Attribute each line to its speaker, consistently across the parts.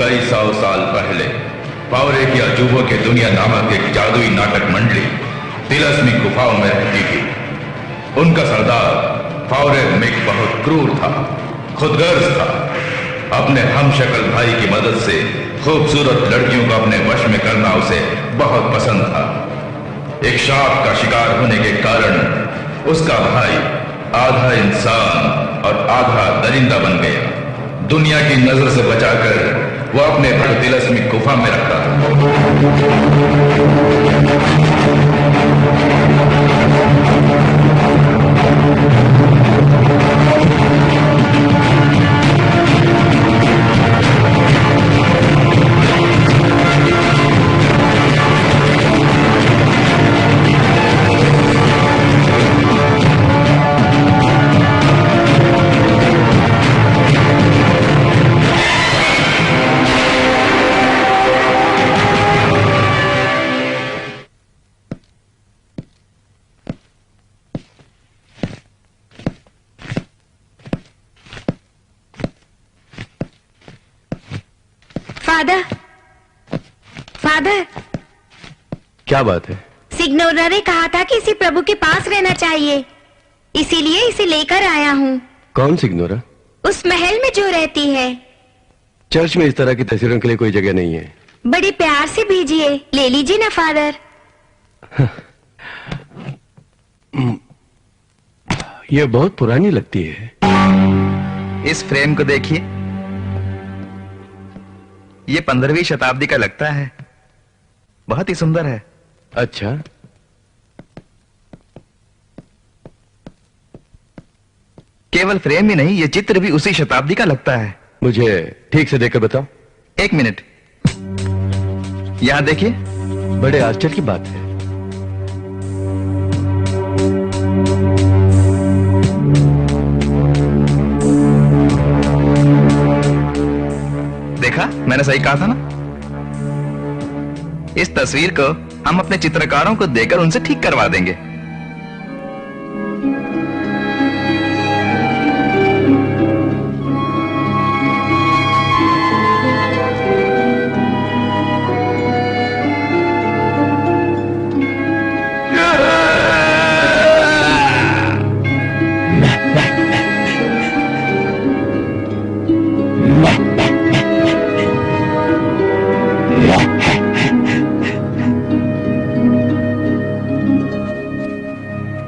Speaker 1: कई 100 साल पहले फावरे की अजूबों की दुनिया नामक एक जादुई नाटक मंडली तिलस्मी गुफाओं में रहती थी। उनका सरदार फावरे मिक बहुत क्रूर था, खुदगर्ज था। अपने हमशक्ल भाई की मदद से खूबसूरत लड़कियों को अपने वश में करना उसे बहुत पसंद था। एक शाप का शिकार होने के कारण उसका भाई आधा इंसान और आधा दरिंदा बन गया। दुनिया की नजर से बचाकर वो अपने घर तिलस्मी गुफा में रखता
Speaker 2: फादर,
Speaker 3: क्या बात है?
Speaker 2: सिग्नोरा ने कहा था कि इसे प्रभु के पास रहना चाहिए, इसीलिए इसे लेकर आया हूँ।
Speaker 3: कौन सिग्नोरा?
Speaker 2: उस महल में जो रहती है।
Speaker 3: चर्च में इस तरह की तस्वीरों के लिए कोई जगह नहीं है।
Speaker 2: बड़े प्यार से भेजिए, ले लीजिए ना फादर।
Speaker 3: ये बहुत पुरानी लगती है।
Speaker 4: इस फ्रेम को देखिए, ये 15वीं शताब्दी का लगता है। बहुत ही सुंदर है।
Speaker 3: अच्छा,
Speaker 4: केवल फ्रेम ही नहीं, ये चित्र भी उसी शताब्दी का लगता है।
Speaker 3: मुझे ठीक से देखकर बताओ।
Speaker 4: 1 मिनट, यहां देखिए।
Speaker 3: बड़े आश्चर्य की बात है।
Speaker 4: देखा, मैंने सही कहा था ना। इस तस्वीर को हम अपने चित्रकारों को देकर उनसे ठीक करवा देंगे।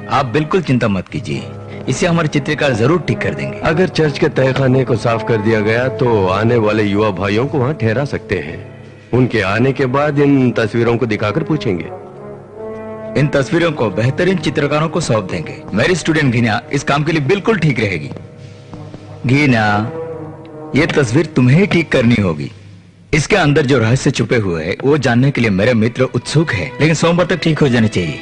Speaker 4: आप बिल्कुल चिंता मत कीजिए, इसे हमारे चित्रकार जरूर ठीक कर देंगे।
Speaker 3: अगर चर्च के तहखाने को साफ कर दिया गया तो आने वाले युवा भाइयों को वहां ठहरा सकते हैं। उनके आने के बाद इन तस्वीरों को दिखाकर पूछेंगे।
Speaker 4: इन तस्वीरों को बेहतरीन चित्रकारों को सौंप देंगे। मेरी स्टूडेंट गीना इस काम के लिए बिल्कुल ठीक रहेगी। गीना, ये तस्वीर तुम्हें ही ठीक करनी होगी। इसके अंदर जो रहस्य छुपे हुए हैं वो जानने के लिए मेरे मित्र उत्सुक है, लेकिन सोमवार तक ठीक हो जानी चाहिए।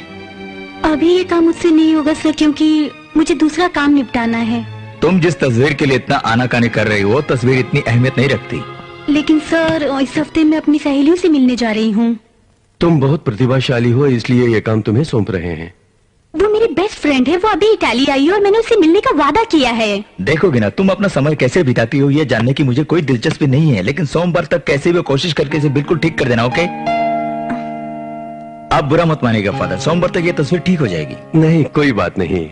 Speaker 2: अभी ये काम मुझसे नहीं होगा सर, क्योंकि मुझे दूसरा काम निपटाना है।
Speaker 4: तुम जिस तस्वीर के लिए इतना आनाकानी कर रही हो वो तस्वीर इतनी अहमियत नहीं रखती।
Speaker 2: लेकिन सर, इस हफ्ते मैं अपनी सहेलियों से मिलने जा रही हूँ।
Speaker 3: तुम बहुत प्रतिभाशाली हो, इसलिए ये काम तुम्हें सौंप रहे हैं।
Speaker 2: वो मेरी बेस्ट फ्रेंड है, वो अभी इटाली आई है और मैंने उससे मिलने का वादा किया है।
Speaker 4: देखोगे ना, तुम अपना समय कैसे बिताती हो ये जानने की मुझे कोई दिलचस्पी नहीं है, लेकिन सोमवार तक कैसे भी कोशिश करके इसे बिल्कुल ठीक कर देना। ओके? आप बुरा मत मानिएगा फादर, सोमवार तक ये तस्वीर ठीक हो जाएगी।
Speaker 3: नहीं, कोई बात नहीं।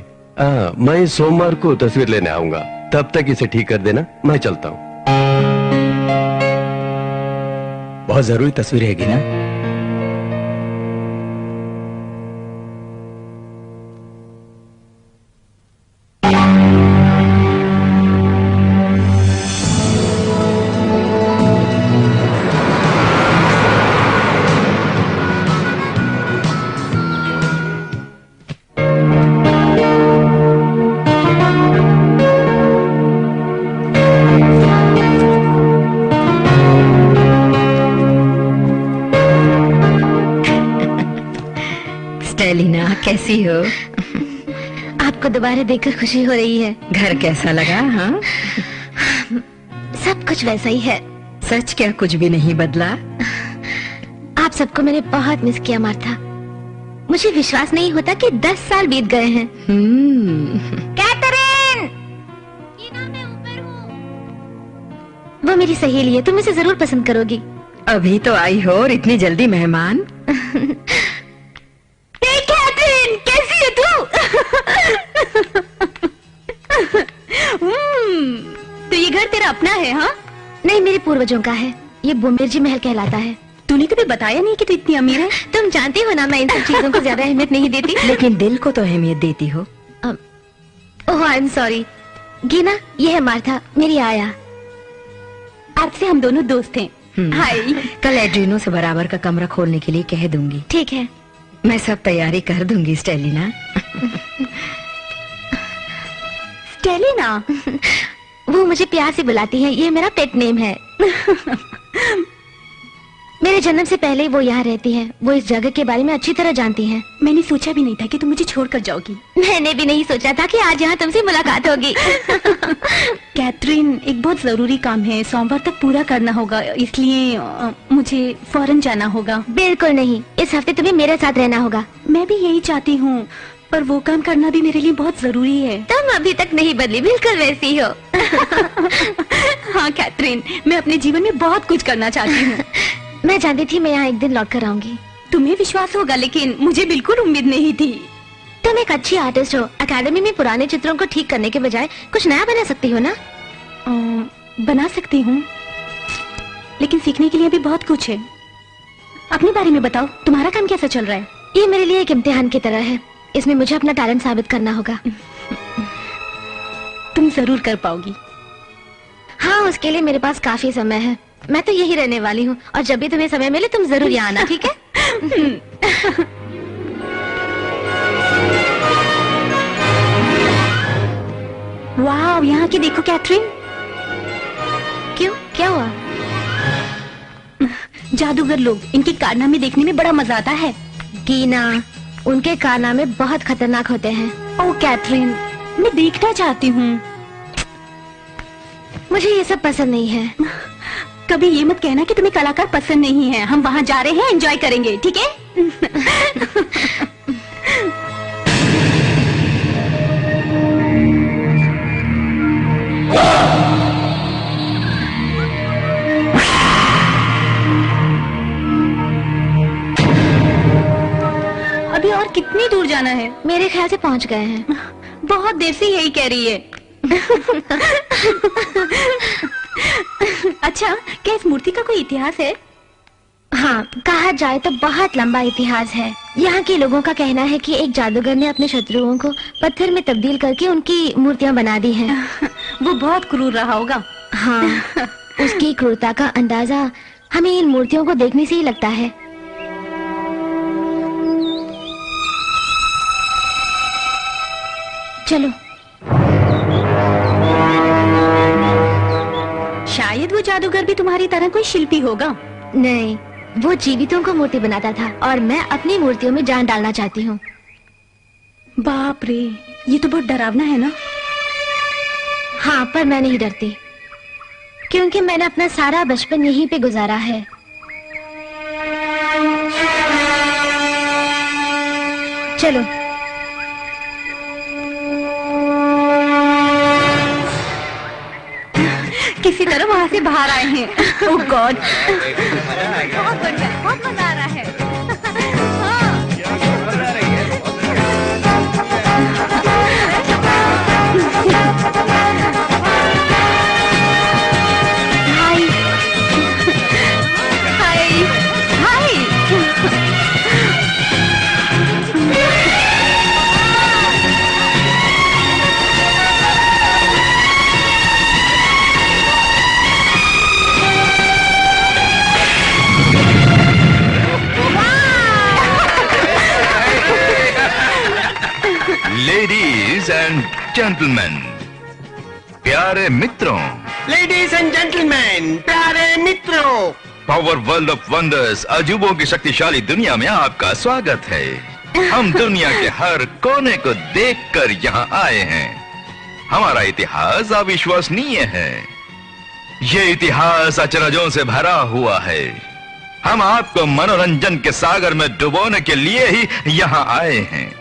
Speaker 3: मैं सोमवार को तस्वीर लेने आऊंगा, तब तक इसे ठीक कर देना। मैं चलता हूँ।
Speaker 4: बहुत जरूरी तस्वीर है ना।
Speaker 5: कैसी हो?
Speaker 2: आपको दोबारा देखकर खुशी हो रही है।
Speaker 5: घर कैसा लगा? हाँ,
Speaker 2: सब कुछ वैसा ही है।
Speaker 5: सच क्या, कुछ भी नहीं बदला?
Speaker 2: आप सबको मैंने बहुत मिस किया मार्था। मुझे विश्वास नहीं होता कि 10 साल बीत गए हैं। कैथरीन! मैं ऊपर हूँ। वो वो मेरी सहेली है, तुम इसे जरूर पसंद करोगी।
Speaker 5: अभी तो आई हो और इतनी जल्दी मेहमान।
Speaker 2: कैथरीन, कैसी है तू?
Speaker 6: तो ये घर तेरा अपना है? हाँ,
Speaker 2: नहीं, मेरे पूर्वजों का है। ये बुमेरजी महल कहलाता है।
Speaker 6: तूने कभी बताया नहीं कि तू इतनी अमीर है।
Speaker 2: तुम जानती हो ना, मैं इन सब चीजों को ज्यादा अहमियत नहीं देती।
Speaker 5: लेकिन दिल को तो अहमियत देती हो।
Speaker 2: ओह, आई एम सॉरी। गीना, ये है मार्था, मेरी आया।
Speaker 6: आज से हम दोनों दोस्त हैं। हाय।
Speaker 5: कल एड्रीनो से बराबर का कमरा खोलने के लिए कह दूंगी।
Speaker 2: ठीक है।
Speaker 5: मैं सब तैयारी कर दूंगी स्टेलिना।
Speaker 6: स्टेलिना?
Speaker 2: वो मुझे प्यार से बुलाती है, ये मेरा पेट नेम है। मेरे जन्म से पहले वो यहाँ रहती है। वो इस जगह के बारे में अच्छी तरह जानती हैं।
Speaker 6: मैंने सोचा भी नहीं था कि तुम मुझे छोड़कर जाओगी।
Speaker 2: मैंने भी नहीं सोचा था कि आज यहाँ तुमसे मुलाकात होगी।
Speaker 6: कैथरीन, एक बहुत जरूरी काम है, सोमवार तक पूरा करना होगा, इसलिए मुझे फौरन जाना होगा।
Speaker 2: बिल्कुल नहीं, इस हफ्ते तुम्हें मेरे साथ रहना होगा।
Speaker 6: मैं भी यही चाहती हूँ, पर वो काम करना भी मेरे लिए बहुत जरूरी है।
Speaker 2: तुम अभी तक नहीं बदली, बिल्कुल वैसी हो।
Speaker 6: हाँ कैथरीन, मैं अपने जीवन में बहुत कुछ करना चाहती हूँ।
Speaker 2: मैं जानती थी मैं यहाँ एक दिन लौट कर आऊंगी।
Speaker 6: तुम्हें विश्वास होगा, लेकिन मुझे बिल्कुल उम्मीद नहीं थी।
Speaker 2: तुम एक अच्छी आर्टिस्ट हो। अकेडमी में पुराने चित्रों को ठीक करने के बजाय कुछ नया बना सकती हो ना?
Speaker 6: बना सकती हूँ, लेकिन सीखने के लिए भी बहुत कुछ है। अपने बारे में बताओ, तुम्हारा काम कैसा चल रहा है?
Speaker 2: ये मेरे लिए एक इम्तिहान की तरह है। इसमें मुझे अपना टैलेंट साबित करना होगा।
Speaker 6: तुम जरूर कर पाओगी।
Speaker 2: हाँ, उसके लिए मेरे पास काफी समय है। मैं तो यही रहने वाली हूँ, और जब भी तुम्हें समय मिले तुम जरूर यहाँ आना, ठीक है?
Speaker 6: वाह, यहाँ की देखो कैथरीन।
Speaker 2: क्यों, क्या हुआ?
Speaker 6: जादूगर लोग, इनके कारनामे देखने में बड़ा मजा आता है।
Speaker 2: गीना, उनके कारनामे बहुत खतरनाक होते हैं।
Speaker 6: ओह कैथरीन, मैं देखना चाहती हूँ।
Speaker 2: मुझे ये सब पसंद नहीं है।
Speaker 6: कभी ये मत कहना कि तुम्हें कलाकार पसंद नहीं है। हम वहाँ जा रहे हैं, एंजॉय करेंगे, ठीक है? अभी और कितनी दूर जाना है?
Speaker 2: मेरे ख्याल से पहुँच गए हैं।
Speaker 6: बहुत देर से यही कह रही है। अच्छा, क्या इस मूर्ति का कोई इतिहास है?
Speaker 2: हाँ, कहा जाए तो बहुत लंबा इतिहास है। यहाँ के लोगों का कहना है कि एक जादूगर ने अपने शत्रुओं को पत्थर में तब्दील करके उनकी मूर्तियाँ बना दी हैं।
Speaker 6: वो बहुत क्रूर रहा होगा।
Speaker 2: हाँ, उसकी क्रूरता का अंदाजा हमें इन मूर्तियों को देखने से ही लगता है। चलो।
Speaker 6: शायद वो जादूगर भी तुम्हारी तरह कोई शिल्पी होगा।
Speaker 2: नहीं, वो जीवितों को मूर्ति बनाता था, और मैं अपनी मूर्तियों में जान डालना चाहती हूँ।
Speaker 6: बाप रे, ये तो बहुत डरावना है ना?
Speaker 2: हाँ, पर मैं नहीं डरती, क्योंकि मैंने अपना सारा बचपन यहीं पे गुजारा है। चलो।
Speaker 6: किसी तरह वहाँ से बाहर आए हैं। ओह गॉड, बहुत बढ़िया, बहुत मजा आ रहा है।
Speaker 2: हाय
Speaker 6: हाय हाय।
Speaker 1: लेडीज एंड जेंटलमैन, प्यारे मित्रों,
Speaker 7: लेडीज एंड जेंटलमैन, प्यारे मित्रों,
Speaker 1: पावर वर्ल्ड ऑफ वंडर्स, अजूबों की शक्तिशाली दुनिया में आपका स्वागत है। हम दुनिया के हर कोने को देखकर यहाँ आए हैं। हमारा इतिहास अविश्वसनीय है। ये इतिहास अचरजों से भरा हुआ है। हम आपको मनोरंजन के सागर में डुबोने के लिए ही यहाँ आए हैं।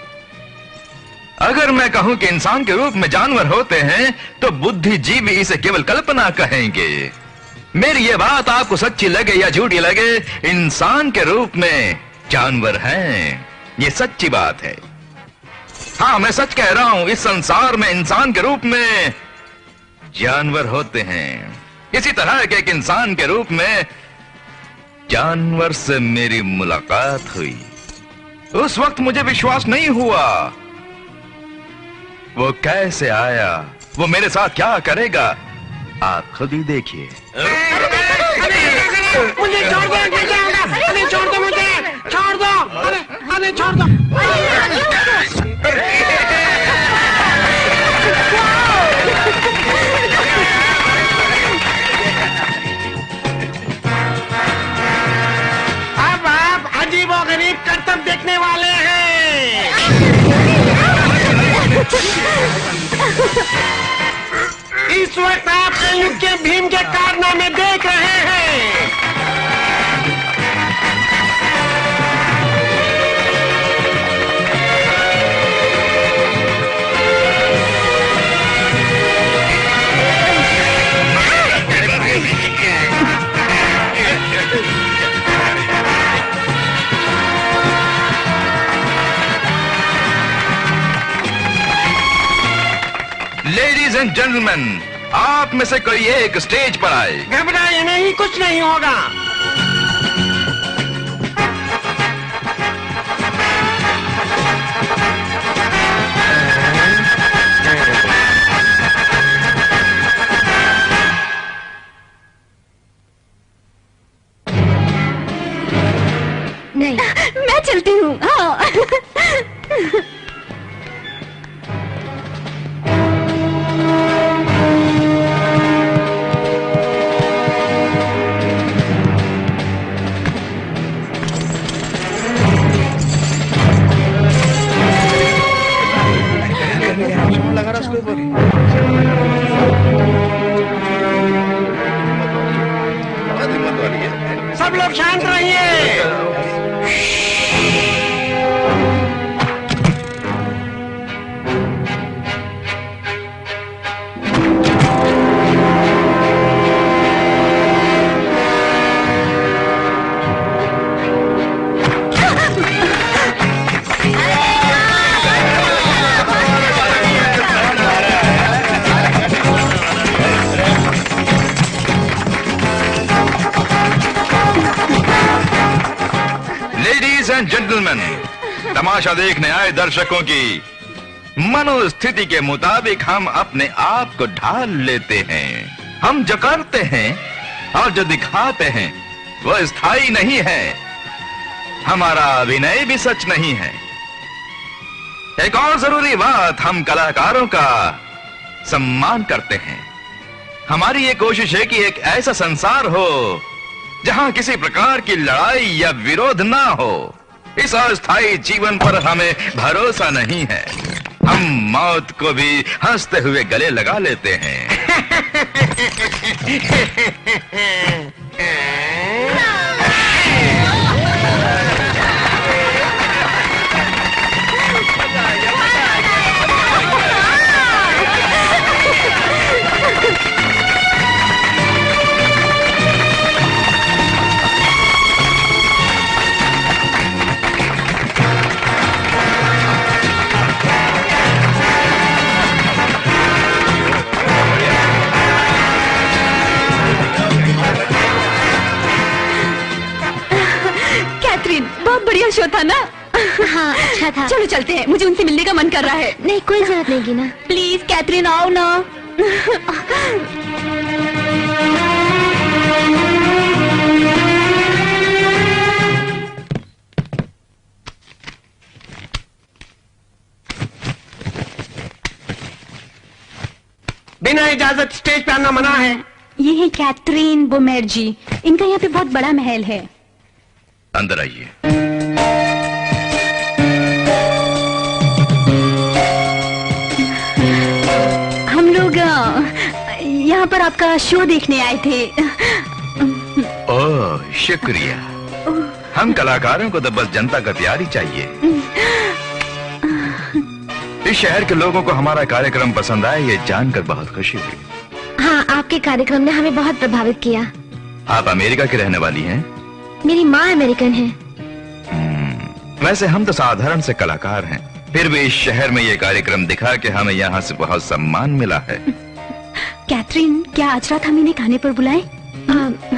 Speaker 1: अगर मैं कहूं कि इंसान के रूप में जानवर होते हैं, तो बुद्धिजीवी इसे केवल कल्पना कहेंगे। मेरी ये बात आपको सच्ची लगे या झूठी लगे, इंसान के रूप में जानवर हैं, ये सच्ची बात है। हाँ, मैं सच कह रहा हूं, इस संसार में इंसान के रूप में जानवर होते हैं। इसी तरह के एक इंसान के रूप में जानवर से मेरी मुलाकात हुई। उस वक्त मुझे विश्वास नहीं हुआ। वो कैसे आया, वो मेरे साथ क्या करेगा, आप खुद ही देखिए।
Speaker 7: मुझे छोड़ दो, अरे छोड़ दो, मुझे छोड़ दो, अरे छोड़ दो। अब आप अजीबोगरीब करतब देखने वाले हैं। इस वक्त आप कलयुग के भीम के कारनामे देख रहे हैं।
Speaker 1: लेडीज एंड जेंटलमैन, आप में से कोई एक स्टेज पर आए।
Speaker 7: घबराइए नहीं, कुछ नहीं होगा।
Speaker 2: नहीं,
Speaker 6: मैं चलती हूँ। हाँ।
Speaker 7: सब लोग शांत रहिए।
Speaker 1: जेंटलमैन, तमाशा देखने आए दर्शकों की मनोस्थिति के मुताबिक हम अपने आप को ढाल लेते हैं। हम जो करते हैं और जो दिखाते हैं वो स्थायी नहीं है। हमारा अभिनय भी सच नहीं है। एक और जरूरी बात, हम कलाकारों का सम्मान करते हैं। हमारी ये कोशिश है कि एक ऐसा संसार हो जहां किसी प्रकार की लड़ाई या विरोध ना हो। इस अस्थायी जीवन पर हमें भरोसा नहीं है। हम मौत को भी हंसते हुए गले लगा लेते हैं।
Speaker 6: बहुत बढ़िया शो था ना?
Speaker 2: हाँ, अच्छा था।
Speaker 6: चलो चलते हैं, मुझे उनसे मिलने का मन कर रहा है।
Speaker 2: नहीं, कोई जरूरत नहीं गिना।
Speaker 6: प्लीज कैथरीन, आओ ना।
Speaker 7: बिना इजाजत स्टेज पे आना मना है।
Speaker 6: ये है कैथरीन बोमेर जी। इनका यहाँ पे बहुत बड़ा महल है।
Speaker 1: अंदर आइए।
Speaker 6: हम लोग यहाँ पर आपका शो देखने आए थे।
Speaker 1: ओह, शुक्रिया। हम कलाकारों को तो बस जनता का प्यार ही चाहिए। इस शहर के लोगों को हमारा कार्यक्रम पसंद आया, ये जानकर बहुत खुशी हुई।
Speaker 2: हाँ, आपके कार्यक्रम ने हमें बहुत प्रभावित किया।
Speaker 1: आप अमेरिका की रहने वाली हैं?
Speaker 2: मेरी माँ अमेरिकन है।
Speaker 1: वैसे हम तो साधारण से कलाकार हैं, फिर भी इस शहर में ये कार्यक्रम दिखा के हमें यहाँ से बहुत सम्मान मिला है।
Speaker 6: कैथरीन, क्या आज रात हम इन्हें खाने पर बुलाएं?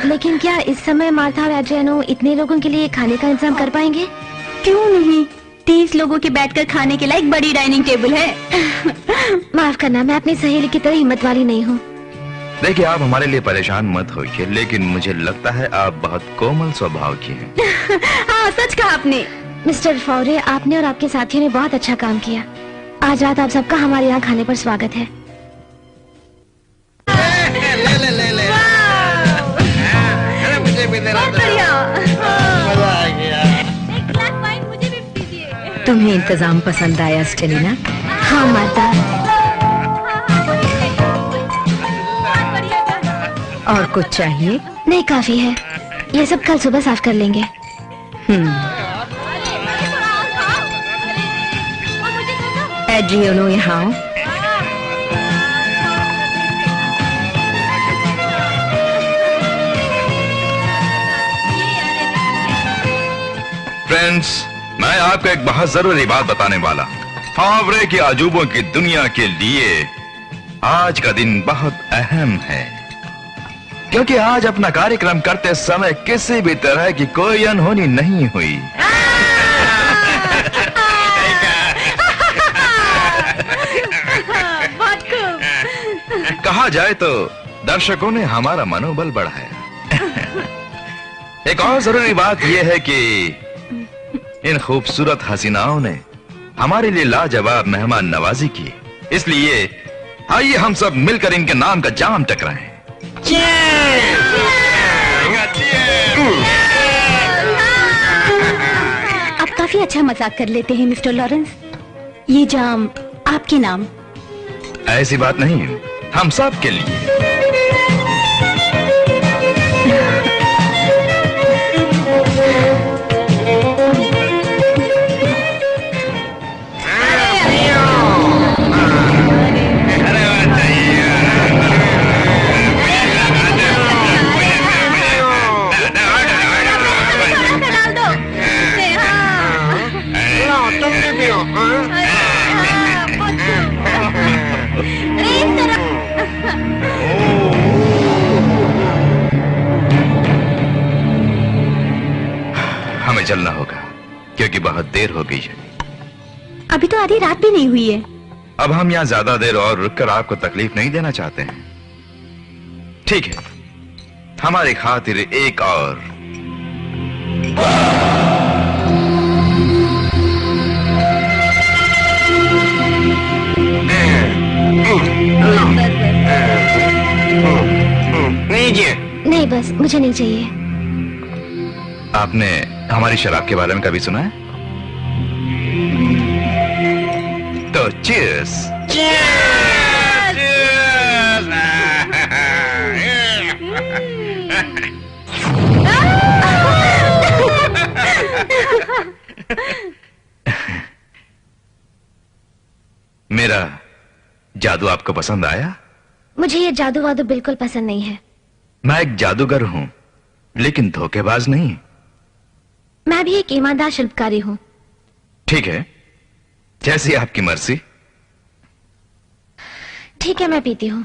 Speaker 2: लेकिन क्या इस समय मार्था और एड्रियानो इतने लोगों के लिए खाने का इंतजाम कर पाएंगे?
Speaker 6: क्यों नहीं, 30 लोगों के बैठकर खाने के लिए एक बड़ी डाइनिंग टेबल है।
Speaker 2: माफ करना, मैं अपनी सहेली की तरह हिम्मत वाली नहीं हूँ।
Speaker 1: देखिए, आप हमारे लिए परेशान मत होइए, लेकिन मुझे लगता है आप बहुत कोमल स्वभाव की हैं।
Speaker 6: हाँ, सच कहा आपने।
Speaker 2: मिस्टर फॉरे, आपने और आपके साथियों ने बहुत अच्छा काम किया। आज रात आप सबका हमारे यहाँ खाने पर स्वागत है।
Speaker 5: तुम्हें इंतजाम पसंद आया स्टेलिना?
Speaker 2: हाँ मार्था।
Speaker 5: और कुछ चाहिए?
Speaker 2: नहीं, काफी है। ये सब कल सुबह साफ कर लेंगे।
Speaker 5: एड्रियानो, यहाँ आओ।
Speaker 1: फ्रेंड्स, मैं आपको एक बहुत जरूरी बात बताने वाला। फावरे के अजूबों की दुनिया के लिए आज का दिन बहुत अहम है, क्योंकि आज अपना कार्यक्रम करते समय किसी भी तरह की कोई अनहोनी नहीं हुई। कहा जाए तो दर्शकों ने हमारा मनोबल बढ़ाया। एक और जरूरी बात यह है कि इन खूबसूरत हसीनाओं ने हमारे लिए लाजवाब मेहमान नवाजी की, इसलिए आइए हम सब मिलकर इनके नाम का जाम टकराएं।
Speaker 6: आप काफी अच्छा मजाक कर लेते हैं मिस्टर लॉरेंस। ये जाम आपके नाम?
Speaker 1: ऐसी बात नहीं, हम सब के लिए। हमें चलना होगा क्योंकि बहुत देर हो गई है।
Speaker 6: अभी तो आधी रात भी नहीं हुई है।
Speaker 1: अब हम यहाँ ज्यादा देर और रुककर आपको तकलीफ नहीं देना चाहते हैं। ठीक है, हमारी खातिर एक और।
Speaker 2: नहीं, बस मुझे नहीं चाहिए।
Speaker 1: आपने हमारी शराब के बारे में कभी सुना है? तो चीयर्स। मेरा जादू आपको पसंद आया?
Speaker 2: मुझे ये जादू वादू बिल्कुल पसंद नहीं है।
Speaker 1: मैं एक जादूगर हूं, लेकिन धोखेबाज नहीं।
Speaker 2: मैं भी एक ईमानदार शिल्पकारी हूँ।
Speaker 1: ठीक है, जैसी आपकी मर्जी।
Speaker 2: ठीक है, मैं पीती हूँ।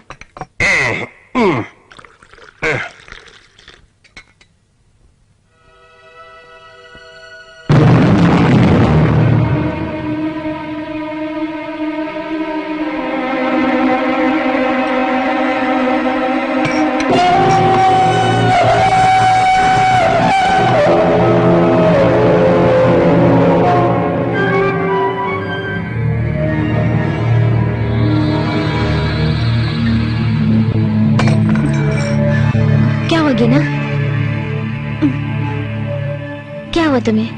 Speaker 2: ना क्या हुआ तुम्हें?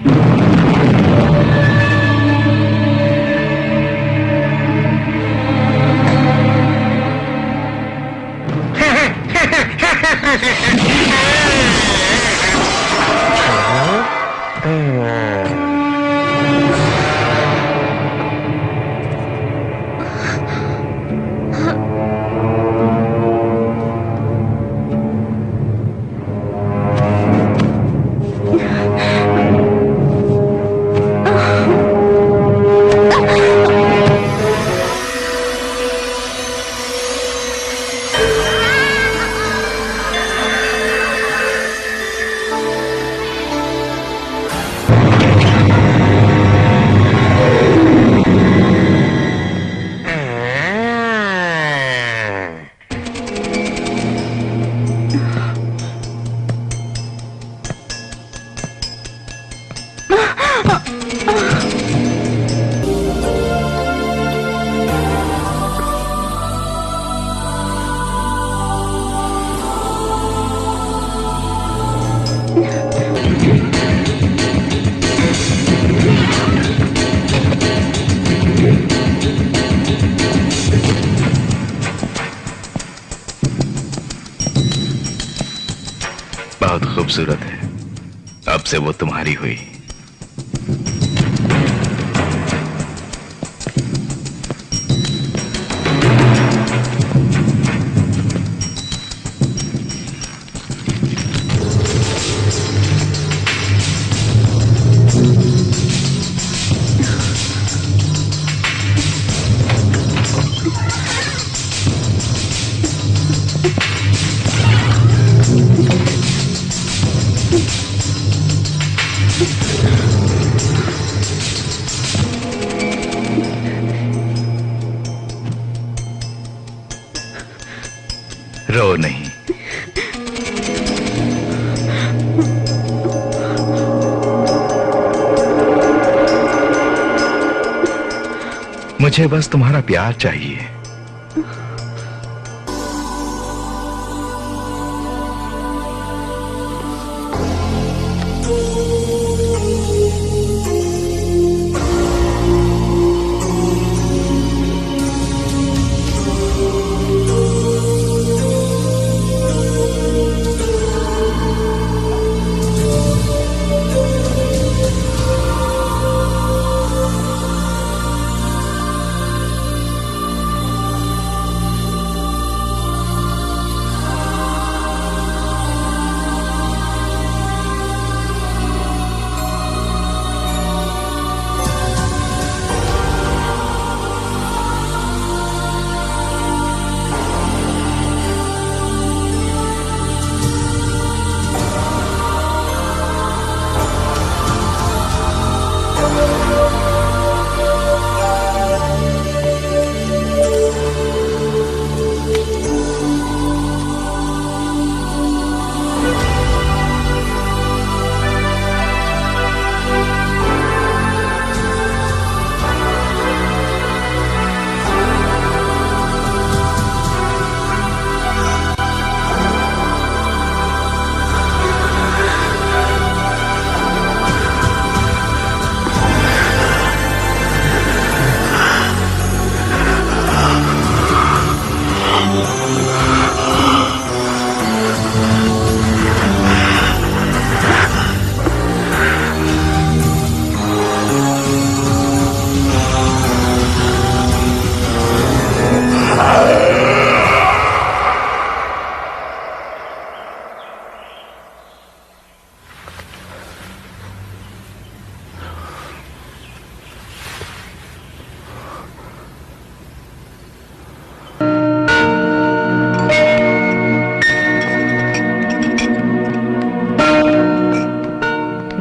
Speaker 1: बहुत खूबसूरत है। अब से वो तुम्हारी हुई। रो नहीं। मुझे बस तुम्हारा प्यार चाहिए।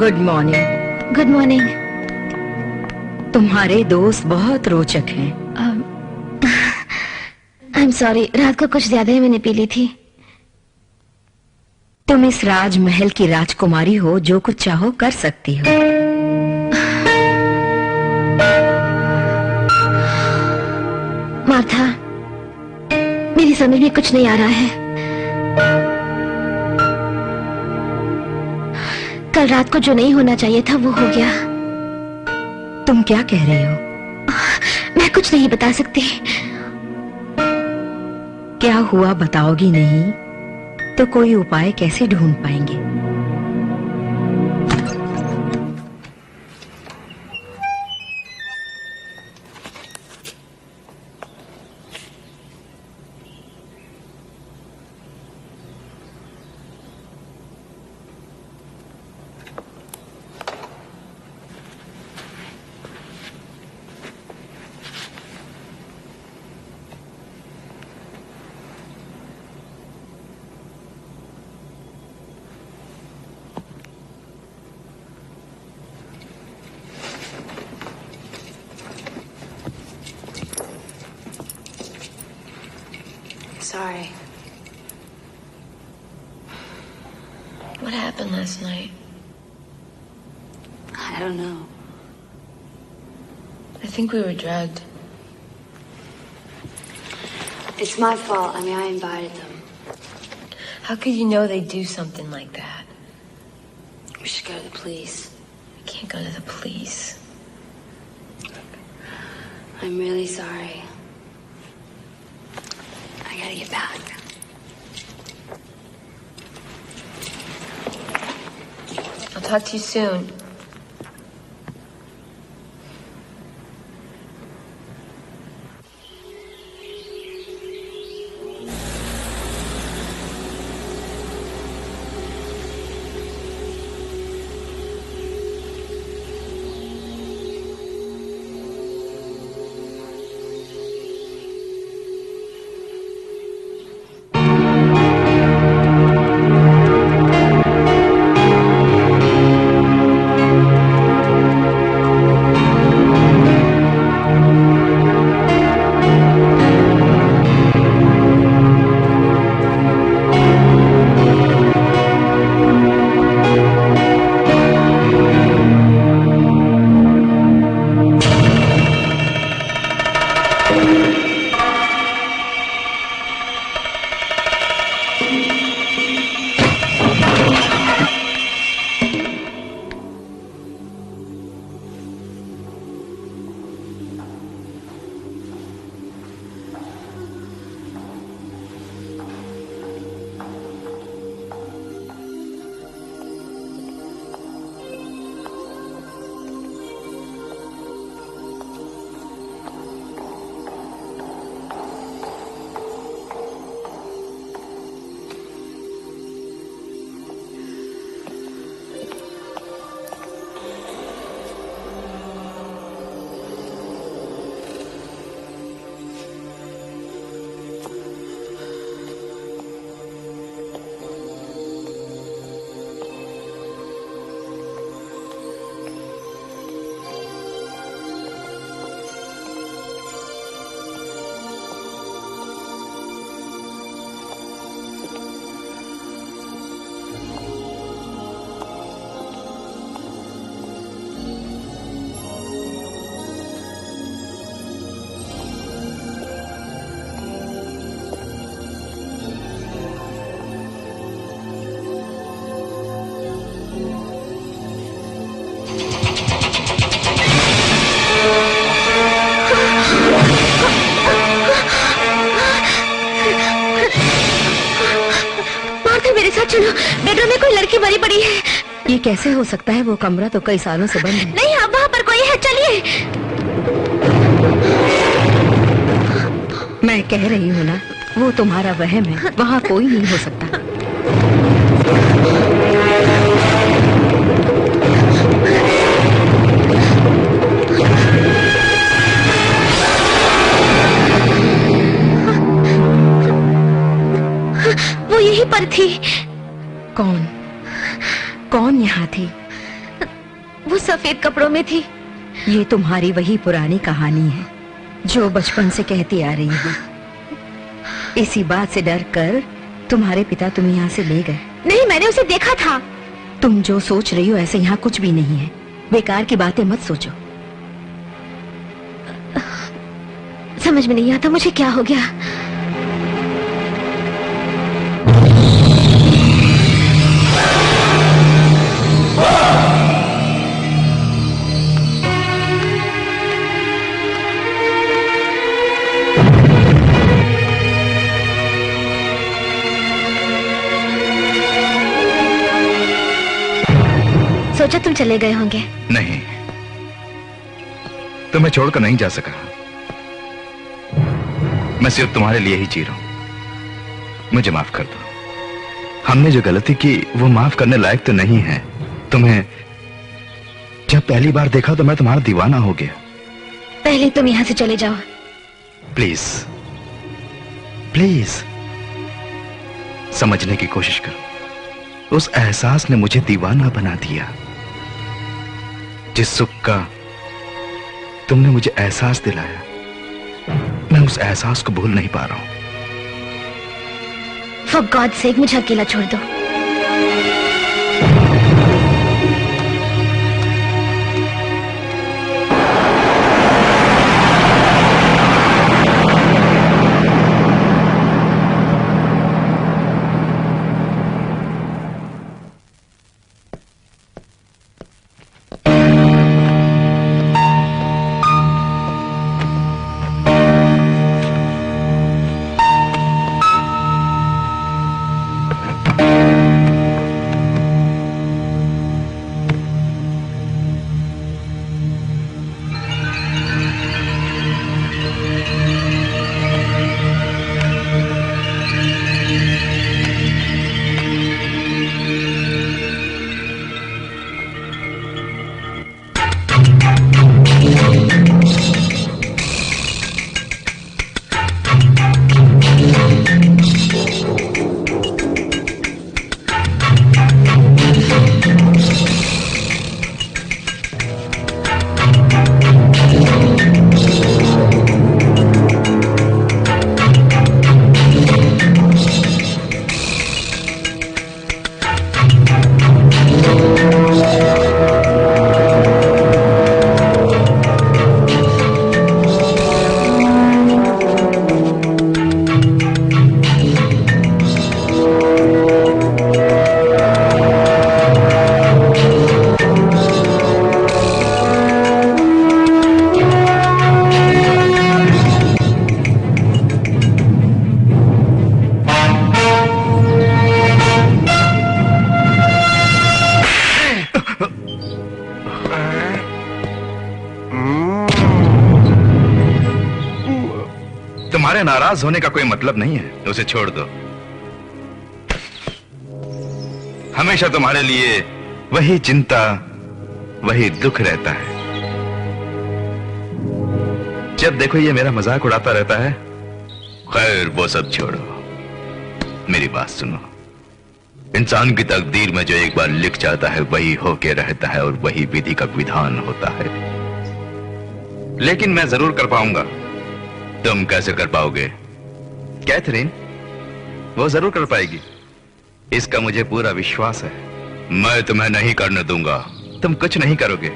Speaker 5: Good morning.
Speaker 2: Good morning.
Speaker 5: तुम्हारे दोस्त बहुत रोचक हैं।
Speaker 2: आई एम सॉरी, रात को कुछ ज्यादा ही मैंने पी ली थी।
Speaker 5: तुम इस राजमहल की राजकुमारी हो, जो कुछ चाहो कर सकती हो।
Speaker 2: मार्था, मेरी समझ में कुछ नहीं आ रहा है। कल रात को जो नहीं होना चाहिए था वो हो गया।
Speaker 5: तुम क्या कह रही हो?
Speaker 2: मैं कुछ नहीं बता सकती।
Speaker 5: क्या हुआ बताओगी नहीं तो कोई उपाय कैसे ढूंढ पाएंगे?
Speaker 8: Sorry. What happened last night? I don't know. I think we were drugged.
Speaker 9: It's my fault. I mean, I invited them.
Speaker 8: How could you know they'd do something like that?
Speaker 9: We should go to the police.
Speaker 8: I can't go to the police.
Speaker 9: I'm really sorry. I gotta get back.
Speaker 8: Talk to you soon.
Speaker 2: चलो, bedroom में कोई लड़की मरी पड़ी है।
Speaker 5: ये कैसे हो सकता है? वो कमरा तो कई सालों से बंद है।
Speaker 2: नहीं, अब वहाँ पर कोई है, चलिए।
Speaker 5: मैं कह रही हूँ ना, वो तुम्हारा वहम है, वहाँ कोई नहीं हो सकता।
Speaker 2: वो यहीं पर थी।
Speaker 5: कौन? कौन यहाँ थी?
Speaker 2: वो सफेद कपड़ों में थी।
Speaker 5: ये तुम्हारी वही पुरानी कहानी है जो बचपन से कहती आ रही हूँ। इसी बात से डर कर तुम्हारे पिता तुम्हें यहाँ से ले गए।
Speaker 2: नहीं, मैंने उसे देखा था।
Speaker 5: तुम जो सोच रही हो ऐसे यहाँ कुछ भी नहीं है। बेकार की बातें मत सोचो।
Speaker 2: समझ में नहीं आता मुझे क्या हो गया। सोचा तुम चले गए होंगे।
Speaker 1: नहीं, तुम्हें छोड़कर नहीं जा सका। मैं सिर्फ तुम्हारे लिए ही जी रहा हूं। मुझे माफ कर दो। हमने जो गलती की वो माफ करने लायक तो नहीं है। तुम्हें जब पहली बार देखा तो मैं तुम्हारा दीवाना हो गया।
Speaker 2: पहले तुम यहाँ से चले जाओ।
Speaker 1: प्लीज प्लीज समझने की कोशिश करो। उस एहसास ने मुझे दीवाना बना दिया। जिस सुख का तुमने मुझे एहसास दिलाया, मैं उस एहसास को भूल नहीं पा रहा हूं।
Speaker 2: For God's sake, मुझे अकेला छोड़ दो।
Speaker 1: तुम्हारे नाराज होने का कोई मतलब नहीं है, उसे छोड़ दो। हमेशा तुम्हारे लिए वही चिंता, वही दुख रहता है। जब देखो ये मेरा मजाक उड़ाता रहता है। खैर वो सब छोड़ो, मेरी बात सुनो। इंसान की तकदीर में जो एक बार लिख जाता है वही होके रहता है और वही विधि का विधान होता है। लेकिन मैं जरूर कर पाऊंगा। तुम कैसे कर पाओगे? कैथरीन वो जरूर कर पाएगी, इसका मुझे पूरा विश्वास है। मैं तुम्हें नहीं करने दूंगा, तुम कुछ नहीं करोगे।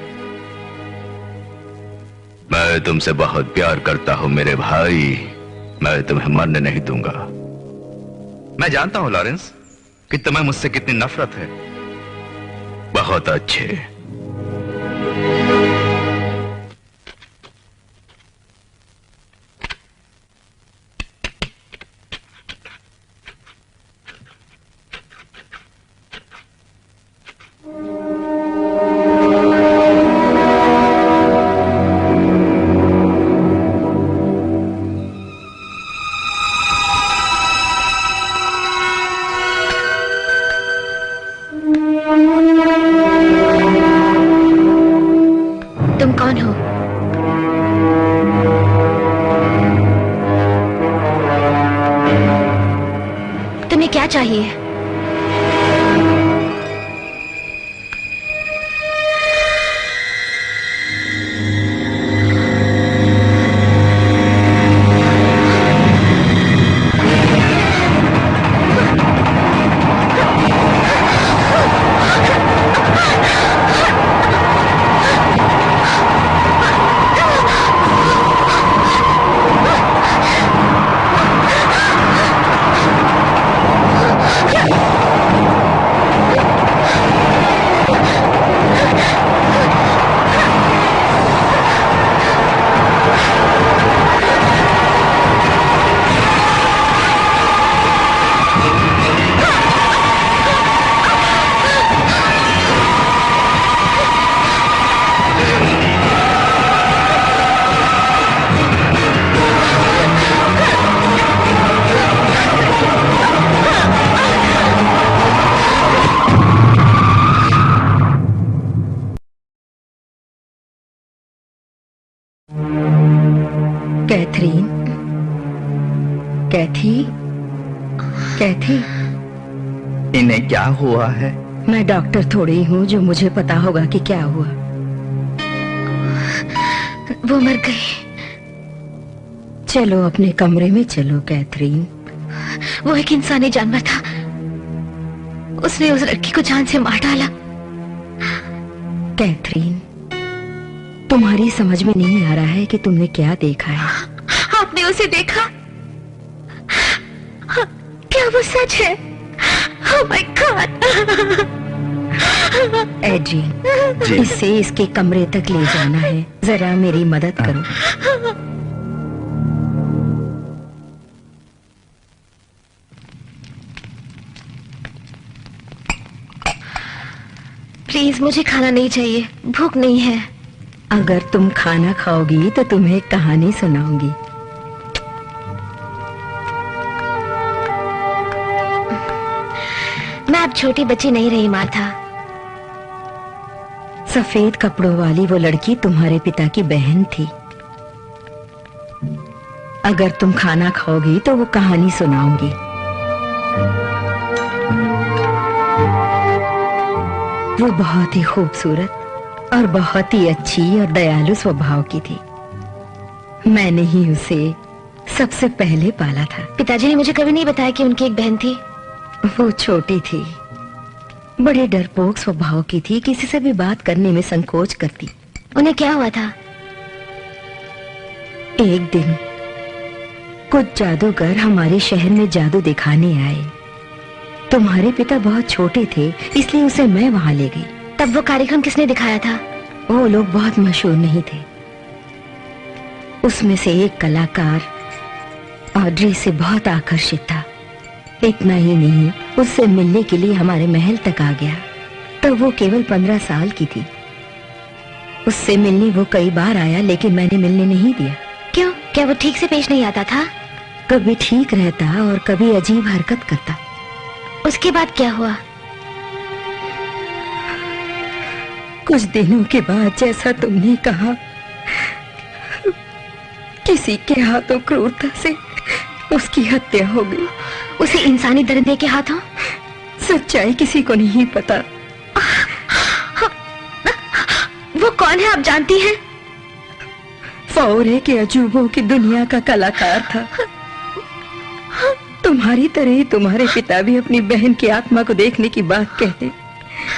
Speaker 1: मैं तुमसे बहुत प्यार करता हूं मेरे भाई, मैं तुम्हें मरने नहीं दूंगा। मैं जानता हूं लॉरेंस कि तुम्हें मुझसे कितनी नफरत है। बहुत अच्छे।
Speaker 2: चाहिए?
Speaker 5: कैथरीन, कैथी,
Speaker 4: इन्हें क्या हुआ है?
Speaker 5: मैं डॉक्टर थोड़ी हूँ जो मुझे पता होगा कि क्या हुआ।
Speaker 2: वो मर गई।
Speaker 5: चलो अपने कमरे में चलो कैथरीन।
Speaker 2: वो एक इंसानी जानवर था, उसने उस लड़की को जान से मार डाला।
Speaker 5: कैथरीन, तुम्हारी समझ में नहीं आ रहा है कि तुमने क्या देखा है।
Speaker 2: आपने उसे देखा? क्या वो सच है? Oh my God!
Speaker 5: एड्रियन, इसे इसके कमरे तक ले जाना है, जरा मेरी मदद करो।
Speaker 2: प्लीज मुझे खाना नहीं चाहिए, भूख नहीं है।
Speaker 5: अगर तुम खाना खाओगी तो तुम्हें कहानी सुनाऊंगी।
Speaker 2: मैं अब छोटी बच्ची नहीं रही मार्था।
Speaker 5: सफेद कपड़ों वाली वो लड़की तुम्हारे पिता की बहन थी। अगर तुम खाना खाओगी तो वो कहानी सुनाऊंगी। वो बहुत ही खूबसूरत और बहुत ही अच्छी और दयालु स्वभाव की थी। मैंने ही उसे सबसे पहले पाला था।
Speaker 2: पिताजी ने मुझे कभी नहीं बताया कि उनकी एक बहन थी।
Speaker 5: वो छोटी थी, बड़े डरपोक स्वभाव की थी, किसी से भी बात करने में संकोच करती।
Speaker 2: उन्हें क्या हुआ था?
Speaker 5: एक दिन कुछ जादूगर हमारे शहर में जादू दिखाने आए। तुम्हारे पिता बहुत छोटे थे, इसलिए उसे मैं वहां ले गई।
Speaker 2: तब वो कार्यक्रम किसने दिखाया था?
Speaker 5: वो लोग बहुत मशहूर नहीं थे। उसमें से एक कलाकार ऑड्री से बहुत आकर्षित था। इतना ही नहीं, उससे मिलने के लिए हमारे महल तक आ गया। तब वो केवल 15 साल की थी। उससे मिलने वो कई बार आया, लेकिन मैंने मिलने नहीं दिया।
Speaker 2: क्यों? क्या वो ठीक से पेश नहीं आता था?
Speaker 5: कभी ठीक रहता और कभी अजीब हरकत करता।
Speaker 2: उसके बाद क्या हुआ?
Speaker 5: कुछ दिनों के बाद जैसा तुमने कहा, किसी के हाथों क्रूरता से उसकी हत्या हो गई।
Speaker 2: उसे इंसानी दरिंदे के हाथों?
Speaker 5: सच्चाई किसी को नहीं पता।
Speaker 2: वो कौन है आप जानती हैं?
Speaker 5: फावरे के अजूबों की दुनिया का कलाकार था। तुम्हारी तरह ही तुम्हारे पिता भी अपनी बहन की आत्मा को देखने की बात कहते।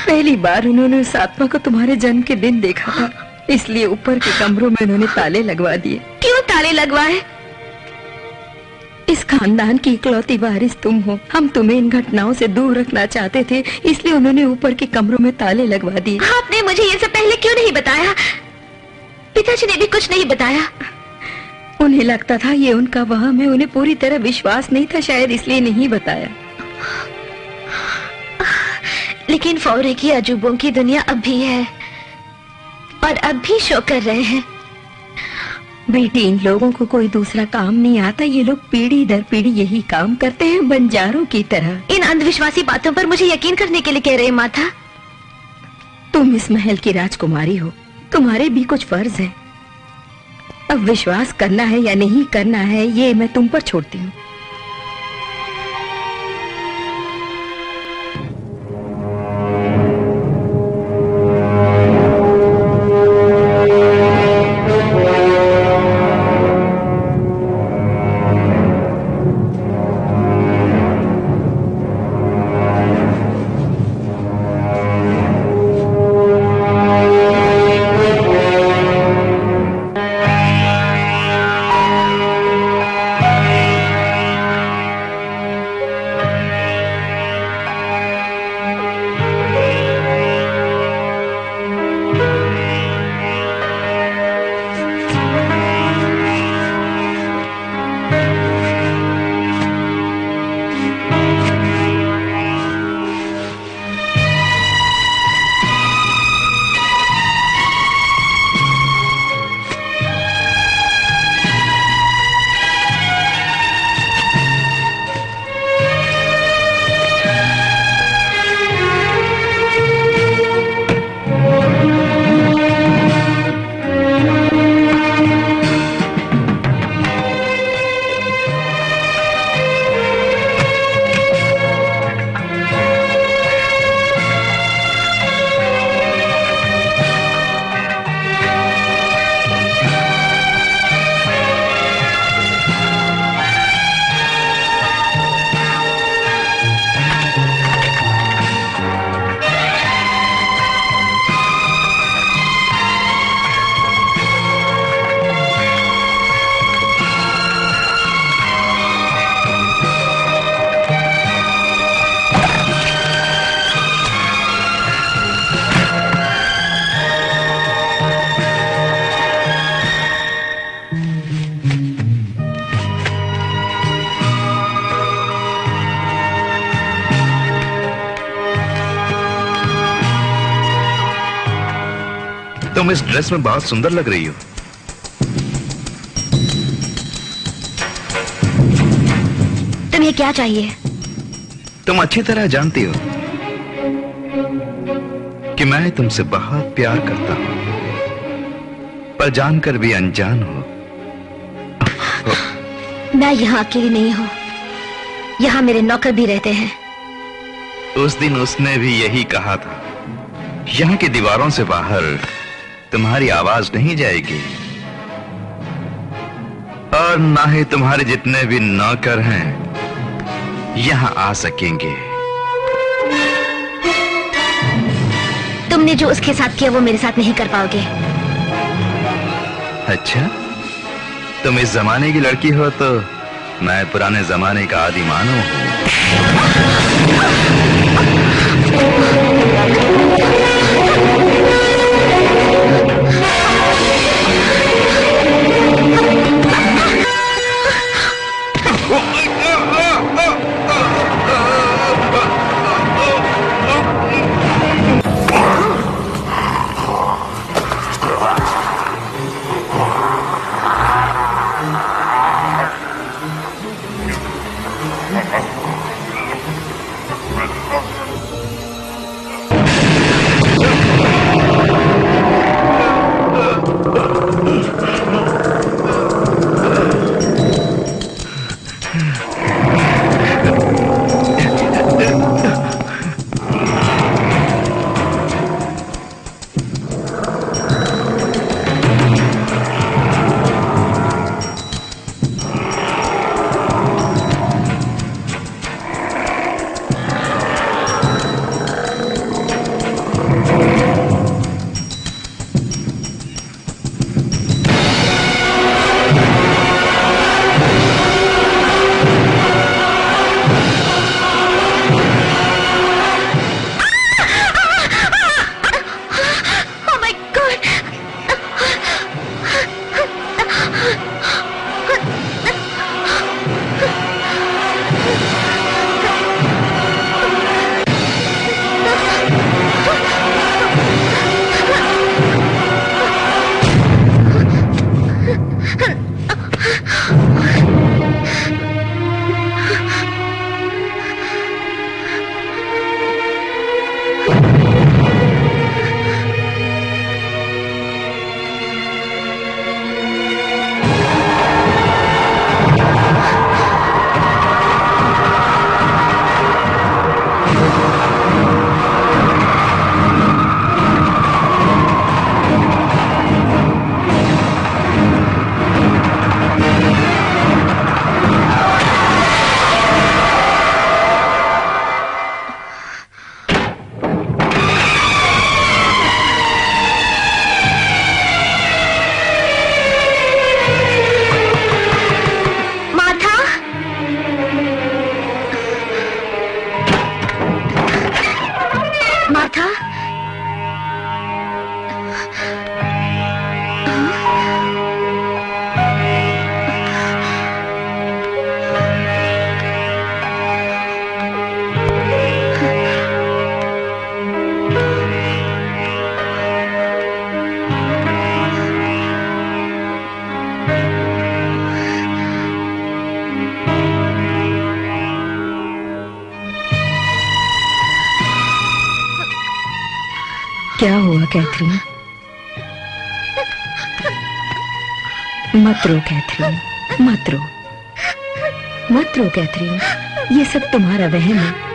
Speaker 5: पहली बार उन्होंने उस आत्मा को तुम्हारे जन्म के दिन देखा था, इसलिए ऊपर के कमरों में उन्होंने ताले लगवा दिए।
Speaker 2: क्यों ताले लगवाए?
Speaker 5: इस खानदान की इकलौती वारिस तुम हो। हम तुम्हें इन घटनाओं से दूर रखना चाहते थे, इसलिए उन्होंने ऊपर के कमरों में ताले लगवा दिए।
Speaker 2: आपने मुझे ये सब पहले क्यों नहीं बताया? पिताजी ने भी कुछ नहीं बताया।
Speaker 5: उन्हें लगता था ये उनका वहम है, उन्हें पूरी तरह विश्वास नहीं था, शायद इसलिए नहीं बताया।
Speaker 2: लेकिन फावरे की अजूबों की दुनिया अब भी है और अब भी शो कर रहे हैं।
Speaker 5: बेटी, इन लोगों को कोई दूसरा काम नहीं आता। ये लोग पीढ़ी दर पीढ़ी यही काम करते हैं, बंजारों की तरह।
Speaker 2: इन अंधविश्वासी बातों पर मुझे यकीन करने के लिए कह रहे माता?
Speaker 5: तुम इस महल की राजकुमारी हो, तुम्हारे भी कुछ फर्ज है। अब विश्वास करना है या नहीं करना है, ये मैं तुम पर छोड़ती हूँ।
Speaker 1: तुम इस ड्रेस में बहुत सुंदर लग रही हो।
Speaker 2: तुम्हें क्या चाहिए?
Speaker 1: तुम अच्छी तरह जानती हो कि मैं तुमसे बहुत प्यार करता हूं, पर जानकर भी अनजान हो।
Speaker 2: मैं यहाँ अकेली नहीं हूँ, यहाँ मेरे नौकर भी रहते हैं।
Speaker 1: उस दिन उसने भी यही कहा था, यहाँ की दीवारों से बाहर तुम्हारी आवाज नहीं जाएगी और ना ही तुम्हारे जितने भी नौकर हैं यहाँ आ सकेंगे।
Speaker 2: तुमने जो उसके साथ किया वो मेरे साथ नहीं कर पाओगे।
Speaker 1: अच्छा, तुम इस जमाने की लड़की हो तो मैं पुराने जमाने का आदि मानव हूं।
Speaker 2: था?
Speaker 5: क्या हुआ कैथरीन? मत रो कैथरीन, मत रो, मत रो कैथरीन, ये सब तुम्हारा वहम है।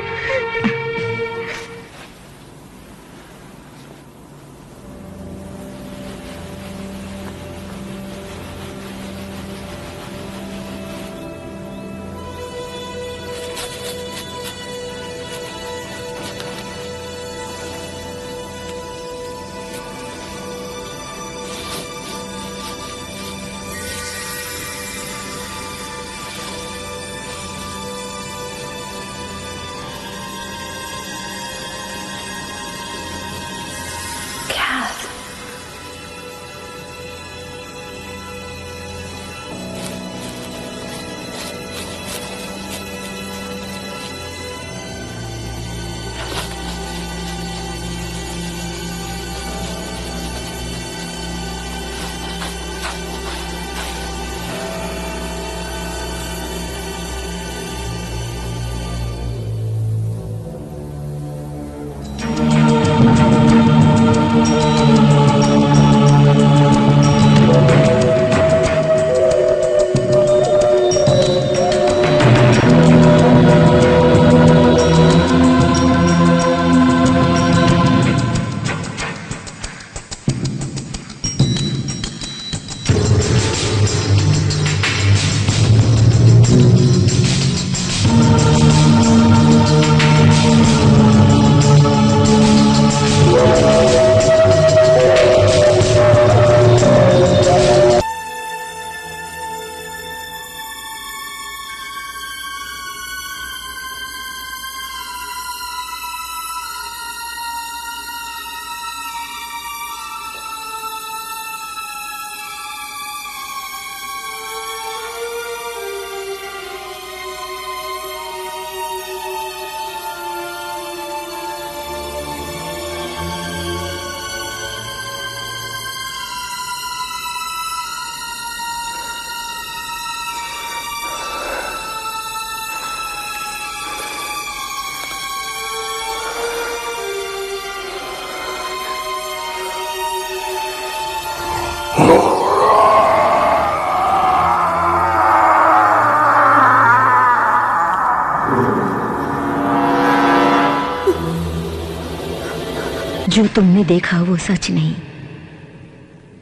Speaker 5: जो तुमने देखा वो सच नहीं,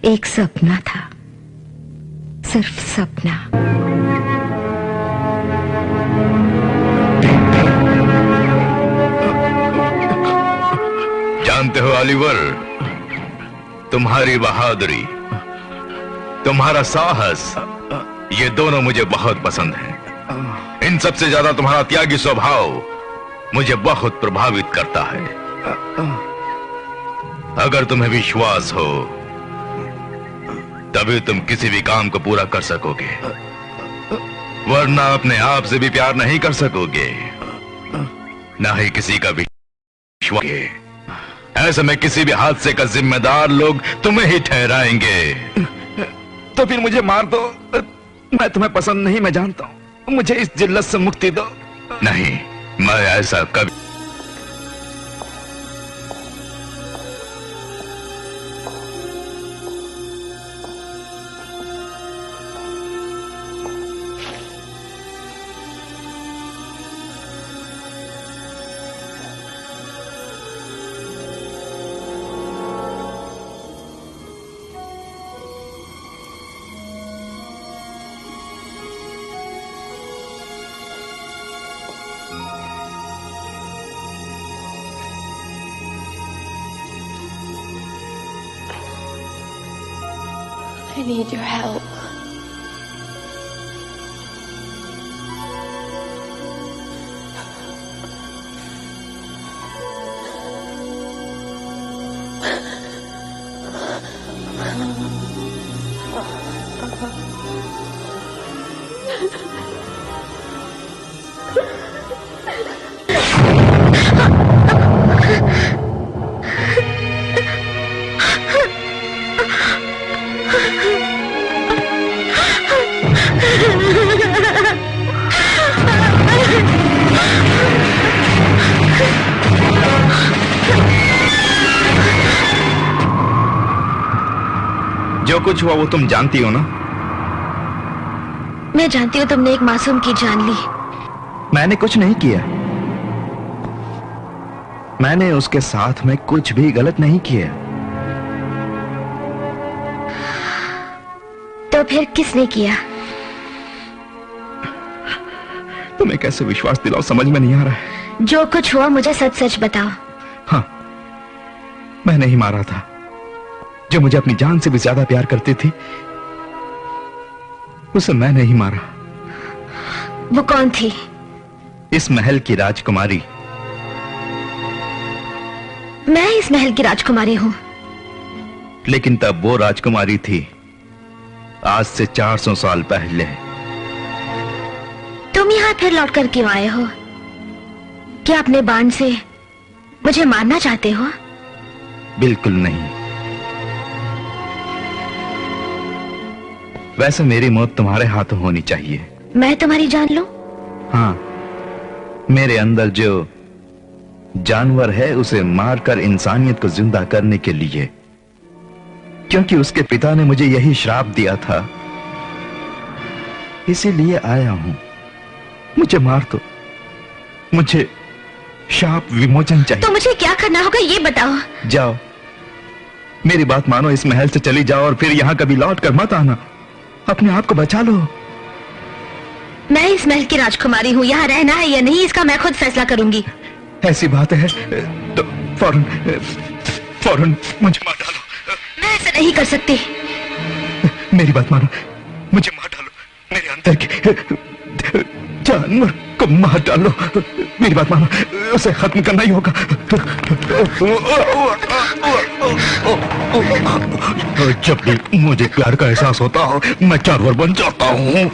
Speaker 5: एक सपना था, सिर्फ सपना।
Speaker 1: जानते हो ऑलिवर, तुम्हारी बहादुरी, तुम्हारा साहस, ये दोनों मुझे बहुत पसंद हैं। इन सबसे ज्यादा तुम्हारा त्यागी स्वभाव मुझे बहुत प्रभावित करता है। अगर तुम्हें विश्वास हो तभी तुम किसी भी काम को पूरा कर सकोगे, वरना अपने आप से भी प्यार नहीं कर सकोगे, ना ही किसी का विश्वास। ऐसे में किसी भी हादसे का जिम्मेदार लोग तुम्हें ही ठहराएंगे।
Speaker 4: तो फिर मुझे मार दो, मैं तुम्हें पसंद नहीं, मैं जानता हूं। मुझे इस जिल्लत से मुक्ति दो।
Speaker 1: नहीं, मैं ऐसा कभी
Speaker 9: I need your help.
Speaker 4: जो कुछ हुआ वो तुम जानती हो ना?
Speaker 2: मैं जानती हूँ तुमने एक मासूम की जान ली।
Speaker 4: मैंने कुछ नहीं किया। मैंने उसके साथ में कुछ भी गलत नहीं किया।
Speaker 2: तो फिर किसने किया?
Speaker 4: तुम्हें कैसे विश्वास दिलाओ, समझ में नहीं आ रहा है।
Speaker 2: जो कुछ हुआ मुझे सच सच बताओ।
Speaker 4: हाँ, मैंने ही मारा था। जो मुझे अपनी जान से भी ज्यादा प्यार करती थी, उसे मैंने ही मारा।
Speaker 2: वो कौन थी?
Speaker 4: इस महल की राजकुमारी।
Speaker 2: मैं इस महल की राजकुमारी हूं।
Speaker 4: लेकिन तब वो राजकुमारी थी, आज से 400 साल पहले।
Speaker 2: तुम यहां फिर लौट कर क्यों आए हो? क्या अपने बाण से मुझे मारना चाहते हो?
Speaker 4: बिल्कुल नहीं। वैसे मेरी मौत तुम्हारे हाथों होनी चाहिए।
Speaker 2: मैं तुम्हारी जान लूं?
Speaker 4: हाँ, मेरे अंदर जो जानवर है उसे मारकर इंसानियत को जिंदा करने के लिए, क्योंकि उसके पिता ने मुझे यही श्राप दिया था, इसीलिए आया हूं। मुझे मार दो, मुझे शाप विमोचन चाहिए।
Speaker 2: तो मुझे क्या करना होगा ये बताओ।
Speaker 4: जाओ, मेरी बात मानो, इस महल से चली जाओ और फिर यहां कभी लौट कर मत आना। अपने आप को बचा लो।
Speaker 2: मैं इस महल की राजकुमारी हूँ, यहाँ रहना है या नहीं इसका मैं खुद फैसला करूंगी।
Speaker 4: ऐसी बात है तो फौरन मुझे मार डालो।
Speaker 2: मैं ऐसा नहीं कर सकती।
Speaker 4: मेरी बात मानो, मुझे मार डालो। मेरे अंदर के जानवर को मार डालो। मेरी बात मानो, उसे खत्म करना ही होगा। जब भी मुझे प्यार का एहसास होता हो, मैं जानवर बन जाता हूँ।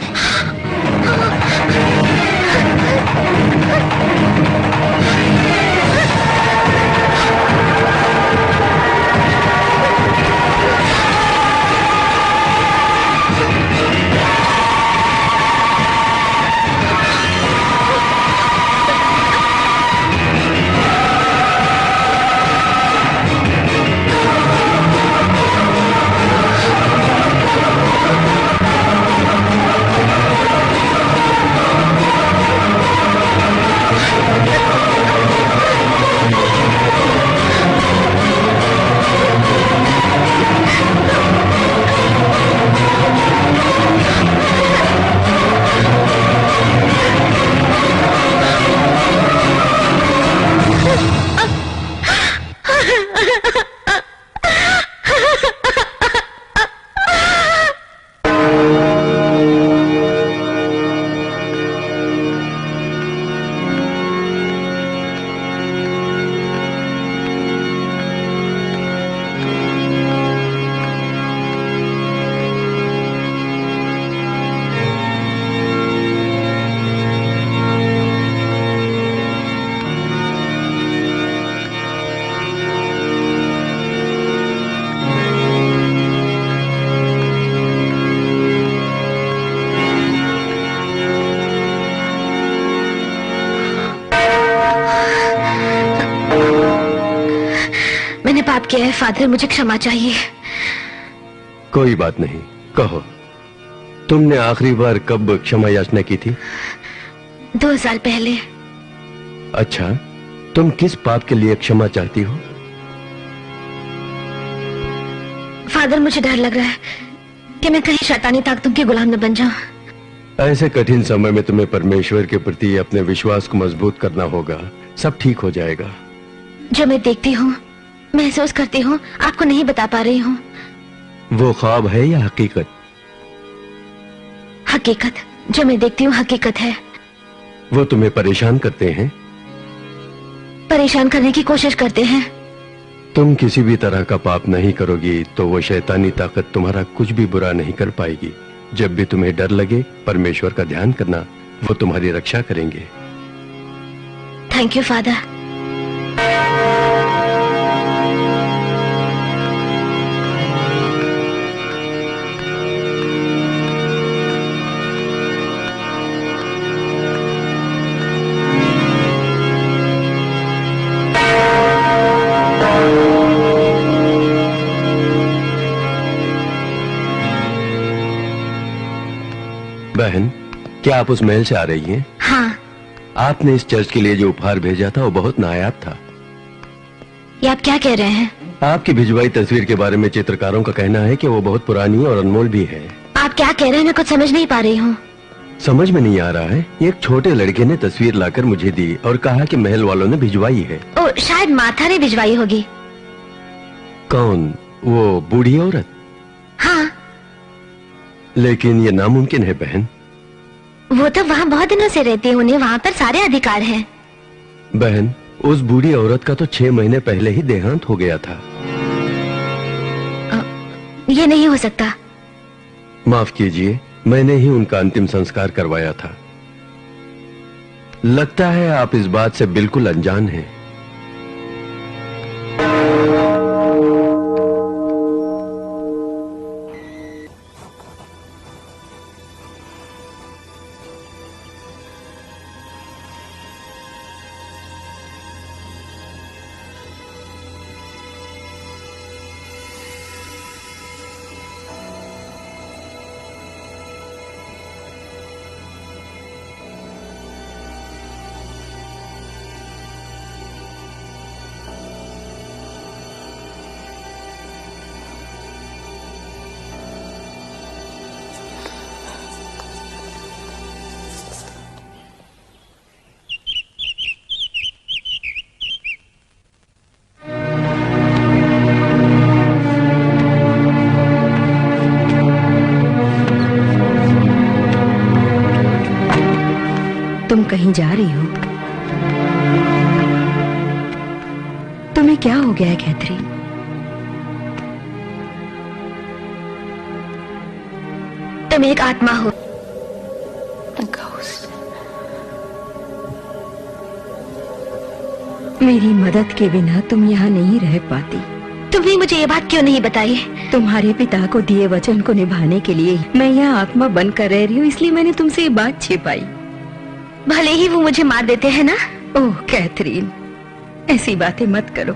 Speaker 2: किया है फादर, मुझे क्षमा चाहिए।
Speaker 3: कोई बात नहीं, कहो तुमने आखिरी बार कब क्षमा याचना की थी?
Speaker 2: 2 साल पहले।
Speaker 3: अच्छा, तुम किस पाप के लिए क्षमा चाहती हो?
Speaker 2: फादर, मुझे डर लग रहा है कि मैं कहीं शैतानी ताकतों की गुलाम न बन जाऊं।
Speaker 3: ऐसे कठिन समय में तुम्हें परमेश्वर के प्रति अपने विश्वास को मजबूत करना होगा। सब ठीक हो जाएगा।
Speaker 2: जो मैं देखती हूँ, महसूस करती हूँ, आपको नहीं बता पा रही हूँ।
Speaker 3: वो ख्वाब है या हकीकत?
Speaker 2: हकीकत। जो मैं देखती हूँ हकीकत है।
Speaker 3: वो तुम्हें परेशान करते हैं?
Speaker 2: परेशान करने की कोशिश करते हैं।
Speaker 3: तुम किसी भी तरह का पाप नहीं करोगी तो वो शैतानी ताकत तुम्हारा कुछ भी बुरा नहीं कर पाएगी। जब भी तुम्हें डर लगे, परमेश्वर का ध्यान करना, वो तुम्हारी रक्षा करेंगे।
Speaker 2: Thank you father.
Speaker 3: क्या आप उस महल से आ रही हैं?
Speaker 2: हाँ।
Speaker 3: आपने इस चर्च के लिए जो उपहार भेजा था वो बहुत नायाब था।
Speaker 2: ये आप क्या कह रहे हैं?
Speaker 3: आपकी भिजवाई तस्वीर के बारे में चित्रकारों का कहना है कि वो बहुत पुरानी और अनमोल भी है।
Speaker 2: आप क्या कह रहे हैं? मैं कुछ समझ नहीं पा रही हूँ।
Speaker 3: समझ में नहीं आ रहा है। एक छोटे लड़के ने तस्वीर लाकर मुझे दी और कहा कि महल वालों ने भिजवाई है।
Speaker 2: ओ, शायद मार्था ने भिजवाई होगी।
Speaker 3: कौन? वो बूढ़ी औरत?
Speaker 2: हाँ।
Speaker 3: लेकिन ये नामुमकिन है बहन।
Speaker 2: वो तो वहाँ बहुत दिनों से रहती है, उन्हें वहाँ पर सारे अधिकार हैं।
Speaker 3: बहन, उस बूढ़ी औरत का तो 6 महीने पहले ही देहांत हो गया था।
Speaker 2: ये नहीं हो सकता।
Speaker 3: माफ कीजिए, मैंने ही उनका अंतिम संस्कार करवाया था। लगता है आप इस बात से बिल्कुल अनजान हैं।
Speaker 5: तुम कहीं जा रही हो? तुम्हें क्या हो गया है कैथरीन?
Speaker 2: तुम एक आत्मा हो।
Speaker 5: मेरी मदद के बिना तुम यहाँ नहीं रह पाती।
Speaker 2: तुमने मुझे ये बात क्यों नहीं बताई?
Speaker 5: तुम्हारे पिता को दिए वचन को निभाने के लिए मैं यहाँ आत्मा बनकर रह रही हूँ, इसलिए मैंने तुमसे ये बात छिपाई।
Speaker 2: भले ही वो मुझे मार देते हैं ना।
Speaker 5: ओह कैथरीन, ऐसी बातें मत करो।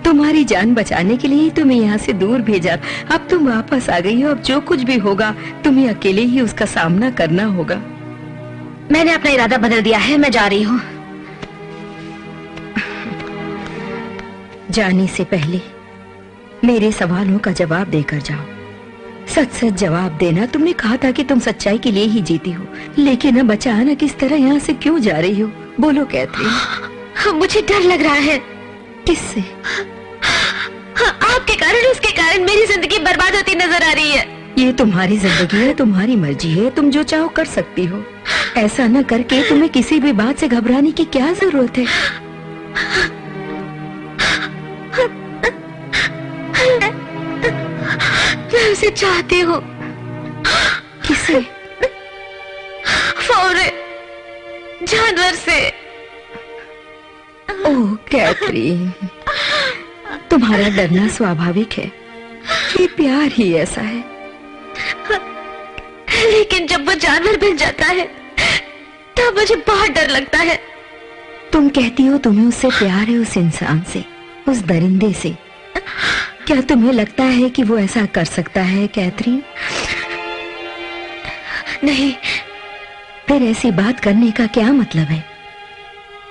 Speaker 5: तुम्हारी जान बचाने के लिए ही तुम्हें यहाँ से दूर भेजा। अब तुम वापस आ गई हो। अब जो कुछ भी होगा तुम्हें अकेले ही उसका सामना करना होगा।
Speaker 2: मैंने अपना इरादा बदल दिया है, मैं जा रही हूँ।
Speaker 5: जाने से पहले मेरे सवालों का जवाब देकर जाओ। सच सच जवाब देना। तुमने कहा था कि तुम सच्चाई के लिए ही जीती हो, लेकिन अब अचानक इस तरह यहाँ से क्यों जा रही हो? बोलो कैथरीन।
Speaker 2: मुझे डर लग रहा है।
Speaker 5: किससे?
Speaker 2: आपके कारण, उसके कारण मेरी जिंदगी बर्बाद होती नजर आ रही है।
Speaker 5: ये तुम्हारी जिंदगी है, तुम्हारी मर्जी है, तुम जो चाहो कर सकती हो। ऐसा न करके तुम्हें किसी भी बात से घबराने की क्या जरूरत है?
Speaker 2: मैं उसे चाहती हूँ।
Speaker 5: किसे?
Speaker 2: फौरे, जानवर से।
Speaker 5: ओह कैथरीन, तुम्हारा डरना स्वाभाविक है। ये प्यार ही ऐसा है।
Speaker 2: लेकिन जब वो जानवर बन जाता है तब मुझे बहुत डर लगता है।
Speaker 5: तुम कहती हो तुम्हें उससे प्यार है, उस इंसान से, उस दरिंदे से। क्या तुम्हें लगता है कि वो ऐसा कर सकता है कैथरीन?
Speaker 2: नहीं।
Speaker 5: फिर ऐसी बात करने का क्या मतलब है?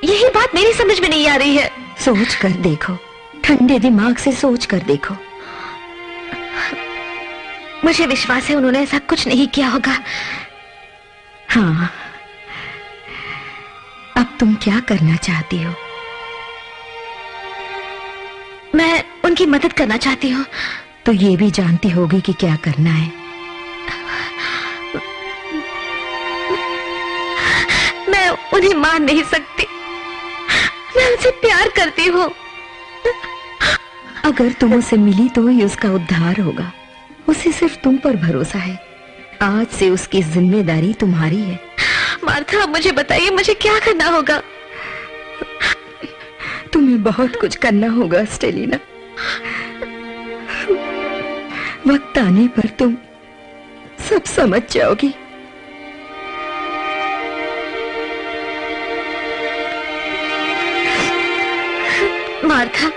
Speaker 2: यही बात मेरी समझ में नहीं आ रही है।
Speaker 5: सोच कर देखो, ठंडे दिमाग से सोच कर देखो।
Speaker 2: मुझे विश्वास है उन्होंने ऐसा कुछ नहीं किया होगा।
Speaker 5: हाँ, अब तुम क्या करना चाहती हो?
Speaker 2: मैं उनकी मदद करना चाहती हूँ।
Speaker 5: तो ये भी जानती होगी कि क्या करना है।
Speaker 2: मैं उन्हें मान नहीं सकती। मैं उनसे प्यार करती हूँ।
Speaker 5: अगर तुम उसे मिली तो ही उसका उद्धार होगा। उसे सिर्फ तुम पर भरोसा है। आज से उसकी जिम्मेदारी तुम्हारी है।
Speaker 2: मार्था, मुझे बताइए मुझे क्या करना होगा?
Speaker 5: तुम्हें बहुत कुछ करना होगा स्टेलिना। वक्त आने पर तुम सब समझ जाओगी।
Speaker 2: मार्था,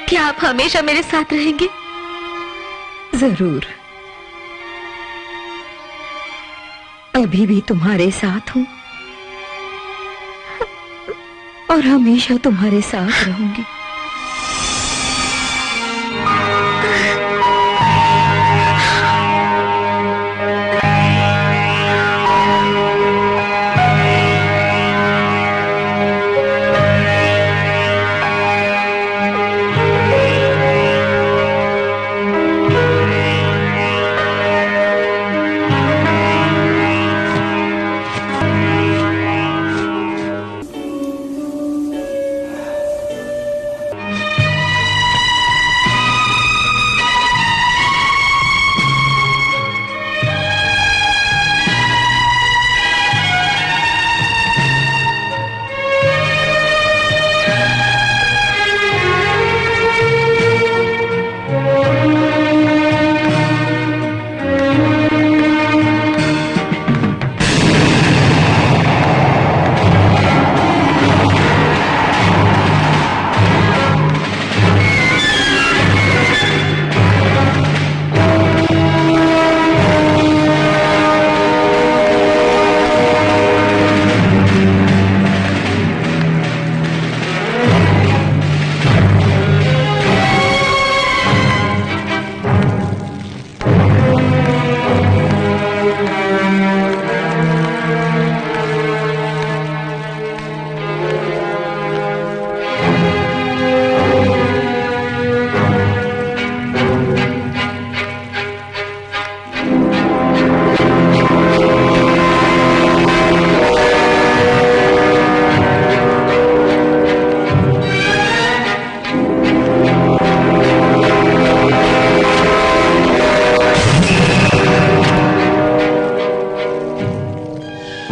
Speaker 2: क्या आप हमेशा मेरे साथ रहेंगे?
Speaker 5: जरूर। अभी भी तुम्हारे साथ हूँ और हमेशा तुम्हारे साथ रहूंगी।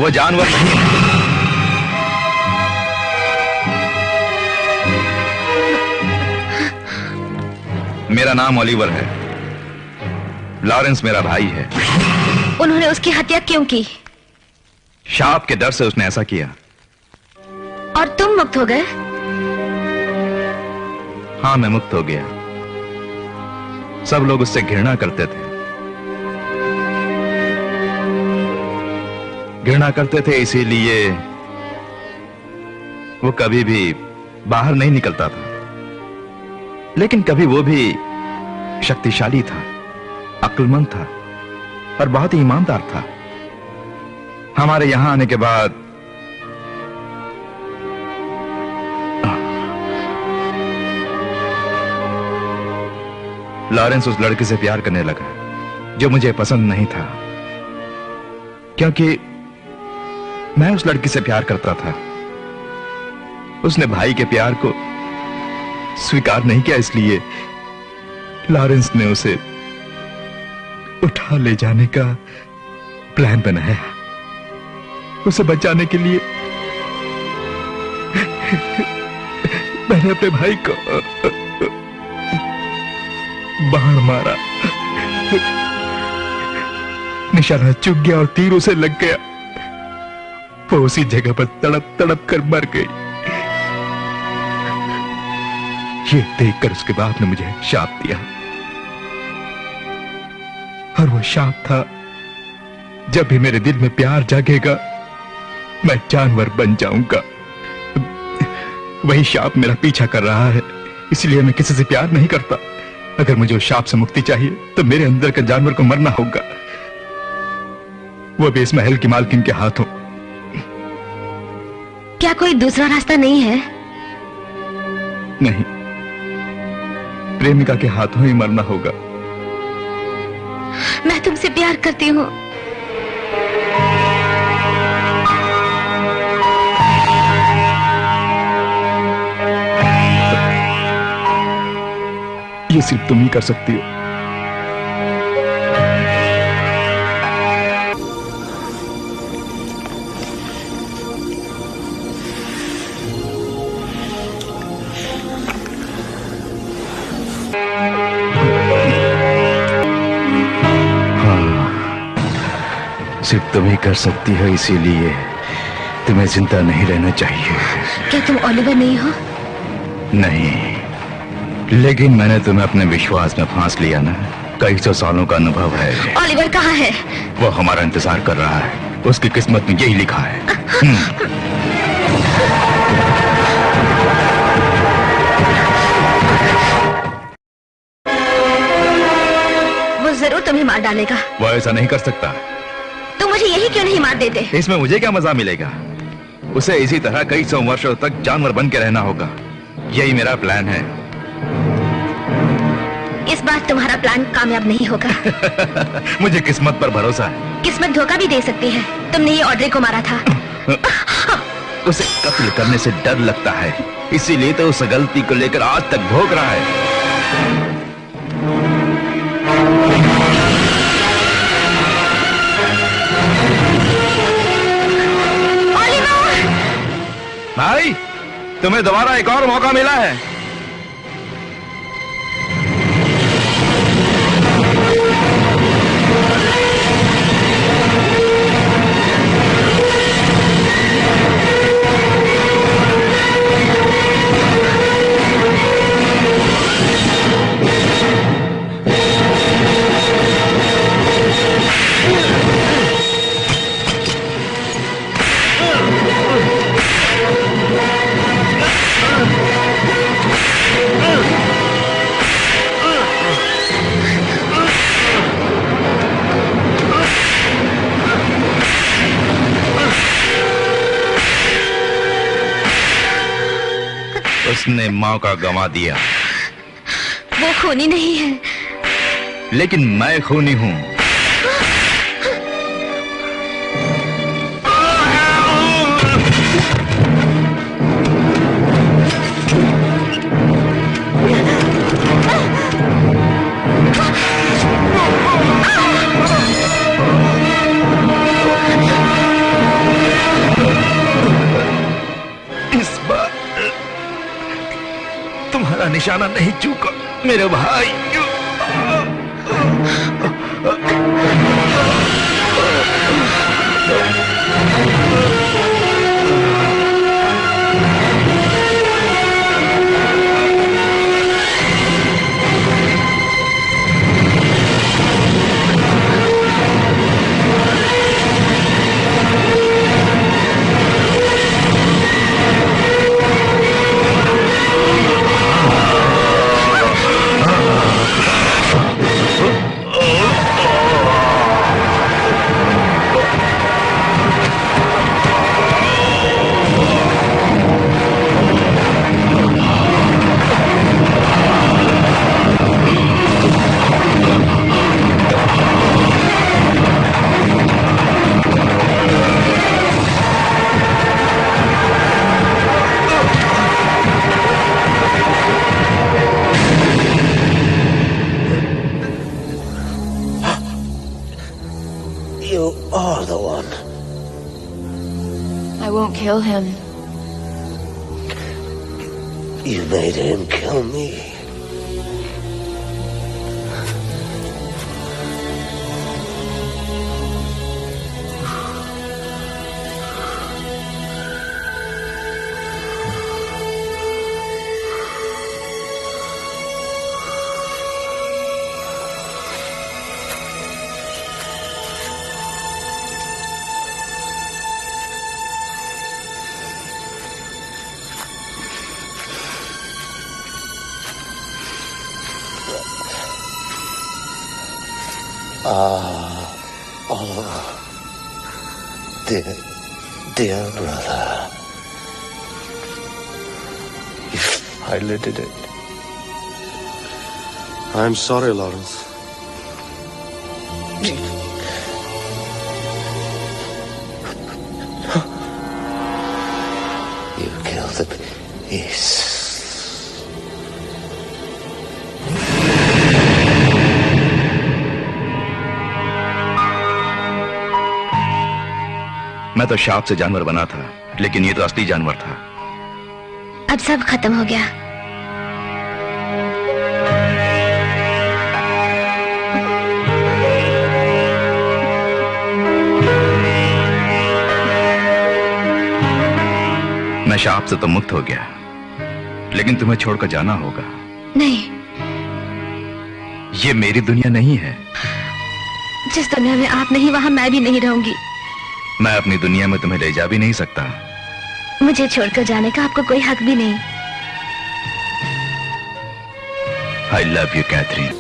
Speaker 1: वो जानवर नहीं है। मेरा नाम ओलिवर है। लॉरेंस मेरा भाई है।
Speaker 2: उन्होंने उसकी हत्या क्यों की?
Speaker 1: शाप के डर से उसने ऐसा किया।
Speaker 2: और तुम मुक्त हो गए?
Speaker 1: हाँ, मैं मुक्त हो गया। सब लोग उससे घृणा करते थे। घृणा करते थे इसीलिए वो कभी भी बाहर नहीं निकलता था। लेकिन कभी वो भी शक्तिशाली था, अक्लमंद था और बहुत ही ईमानदार था। हमारे यहां आने के बाद लॉरेंस उस लड़की से प्यार करने लगा जो मुझे पसंद नहीं था, क्योंकि मैं उस लड़की से प्यार करता था। उसने भाई के प्यार को स्वीकार नहीं किया, इसलिए लॉरेंस ने उसे उठा ले जाने का प्लान बनाया। उसे बचाने के लिए मैंने अपने भाई को बाण मारा। निशाना चूक गया और तीर उसे लग गया। वो उसी जगह पर तड़प तड़प कर मर गई। ये देखकर उसके बाप ने मुझे शाप दिया, और वो शाप था, जब भी मेरे दिल में प्यार जागेगा मैं जानवर बन जाऊंगा। वही शाप मेरा पीछा कर रहा है, इसलिए मैं किसी से प्यार नहीं करता। अगर मुझे उस शाप से मुक्ति चाहिए तो मेरे अंदर के जानवर को मरना होगा, वो भी इस महल की मालकिन के हाथों।
Speaker 2: क्या कोई दूसरा रास्ता नहीं है?
Speaker 1: नहीं, प्रेमिका के हाथों ही मरना होगा।
Speaker 2: मैं तुमसे प्यार करती हूँ।
Speaker 1: ये सिर्फ तुम ही कर सकती हो। सिर्फ तुम ही कर सकती हो, इसीलिए तुम्हें जिंदा नहीं रहना चाहिए।
Speaker 2: क्या तुम ओलिवर नहीं हो?
Speaker 1: नहीं, लेकिन मैंने तुम्हें अपने विश्वास में फांस लिया ना। कई सौ सालों का अनुभव है।
Speaker 2: ओलिवर कहाँ है?
Speaker 1: वो हमारा इंतजार कर रहा है। उसकी किस्मत में यही लिखा है।
Speaker 2: वो जरूर तुम्हें मार डालेगा।
Speaker 1: वो ऐसा नहीं कर सकता।
Speaker 2: तुम मुझे यही क्यों नहीं मार देते?
Speaker 1: इसमें मुझे क्या मजा मिलेगा? उसे इसी तरह कई 100 वर्षों तक जानवर बन के रहना होगा। यही मेरा प्लान है।
Speaker 2: इस बार तुम्हारा प्लान कामयाब नहीं होगा।
Speaker 1: मुझे किस्मत पर भरोसा है।
Speaker 2: किस्मत धोखा भी दे सकती है। तुमने ये ऑड्रे को मारा था।
Speaker 1: उसे कत्ल करने से डर लगता है, इसीलिए तो उस गलती को लेकर आज तक भोग रहा है। भाई, तुम्हें दोबारा एक और मौका मिला है। उसने मौका गंवा दिया।
Speaker 2: वो खूनी नहीं है।
Speaker 1: लेकिन मैं खूनी हूं। तुम्हारा निशाना नहीं चूका मेरे भाई।
Speaker 8: Kill him.
Speaker 7: You made him kill me. Dear brother, you finally did it.
Speaker 10: I'm sorry, Lawrence.
Speaker 7: You killed the beast.
Speaker 1: मैं तो शाप से जानवर बना था, लेकिन ये तो असली जानवर था।
Speaker 2: अब सब खत्म हो गया।
Speaker 1: मैं शाप से तो मुक्त हो गया, लेकिन तुम्हें छोड़कर जाना होगा।
Speaker 2: नहीं,
Speaker 1: ये मेरी दुनिया नहीं है।
Speaker 2: जिस दुनिया में आप नहीं, वहां मैं भी नहीं रहूंगी।
Speaker 1: मैं अपनी दुनिया में तुम्हें ले जा भी नहीं सकता।
Speaker 2: मुझे छोड़कर जाने का आपको कोई हक भी नहीं।
Speaker 1: I love you, Catherine.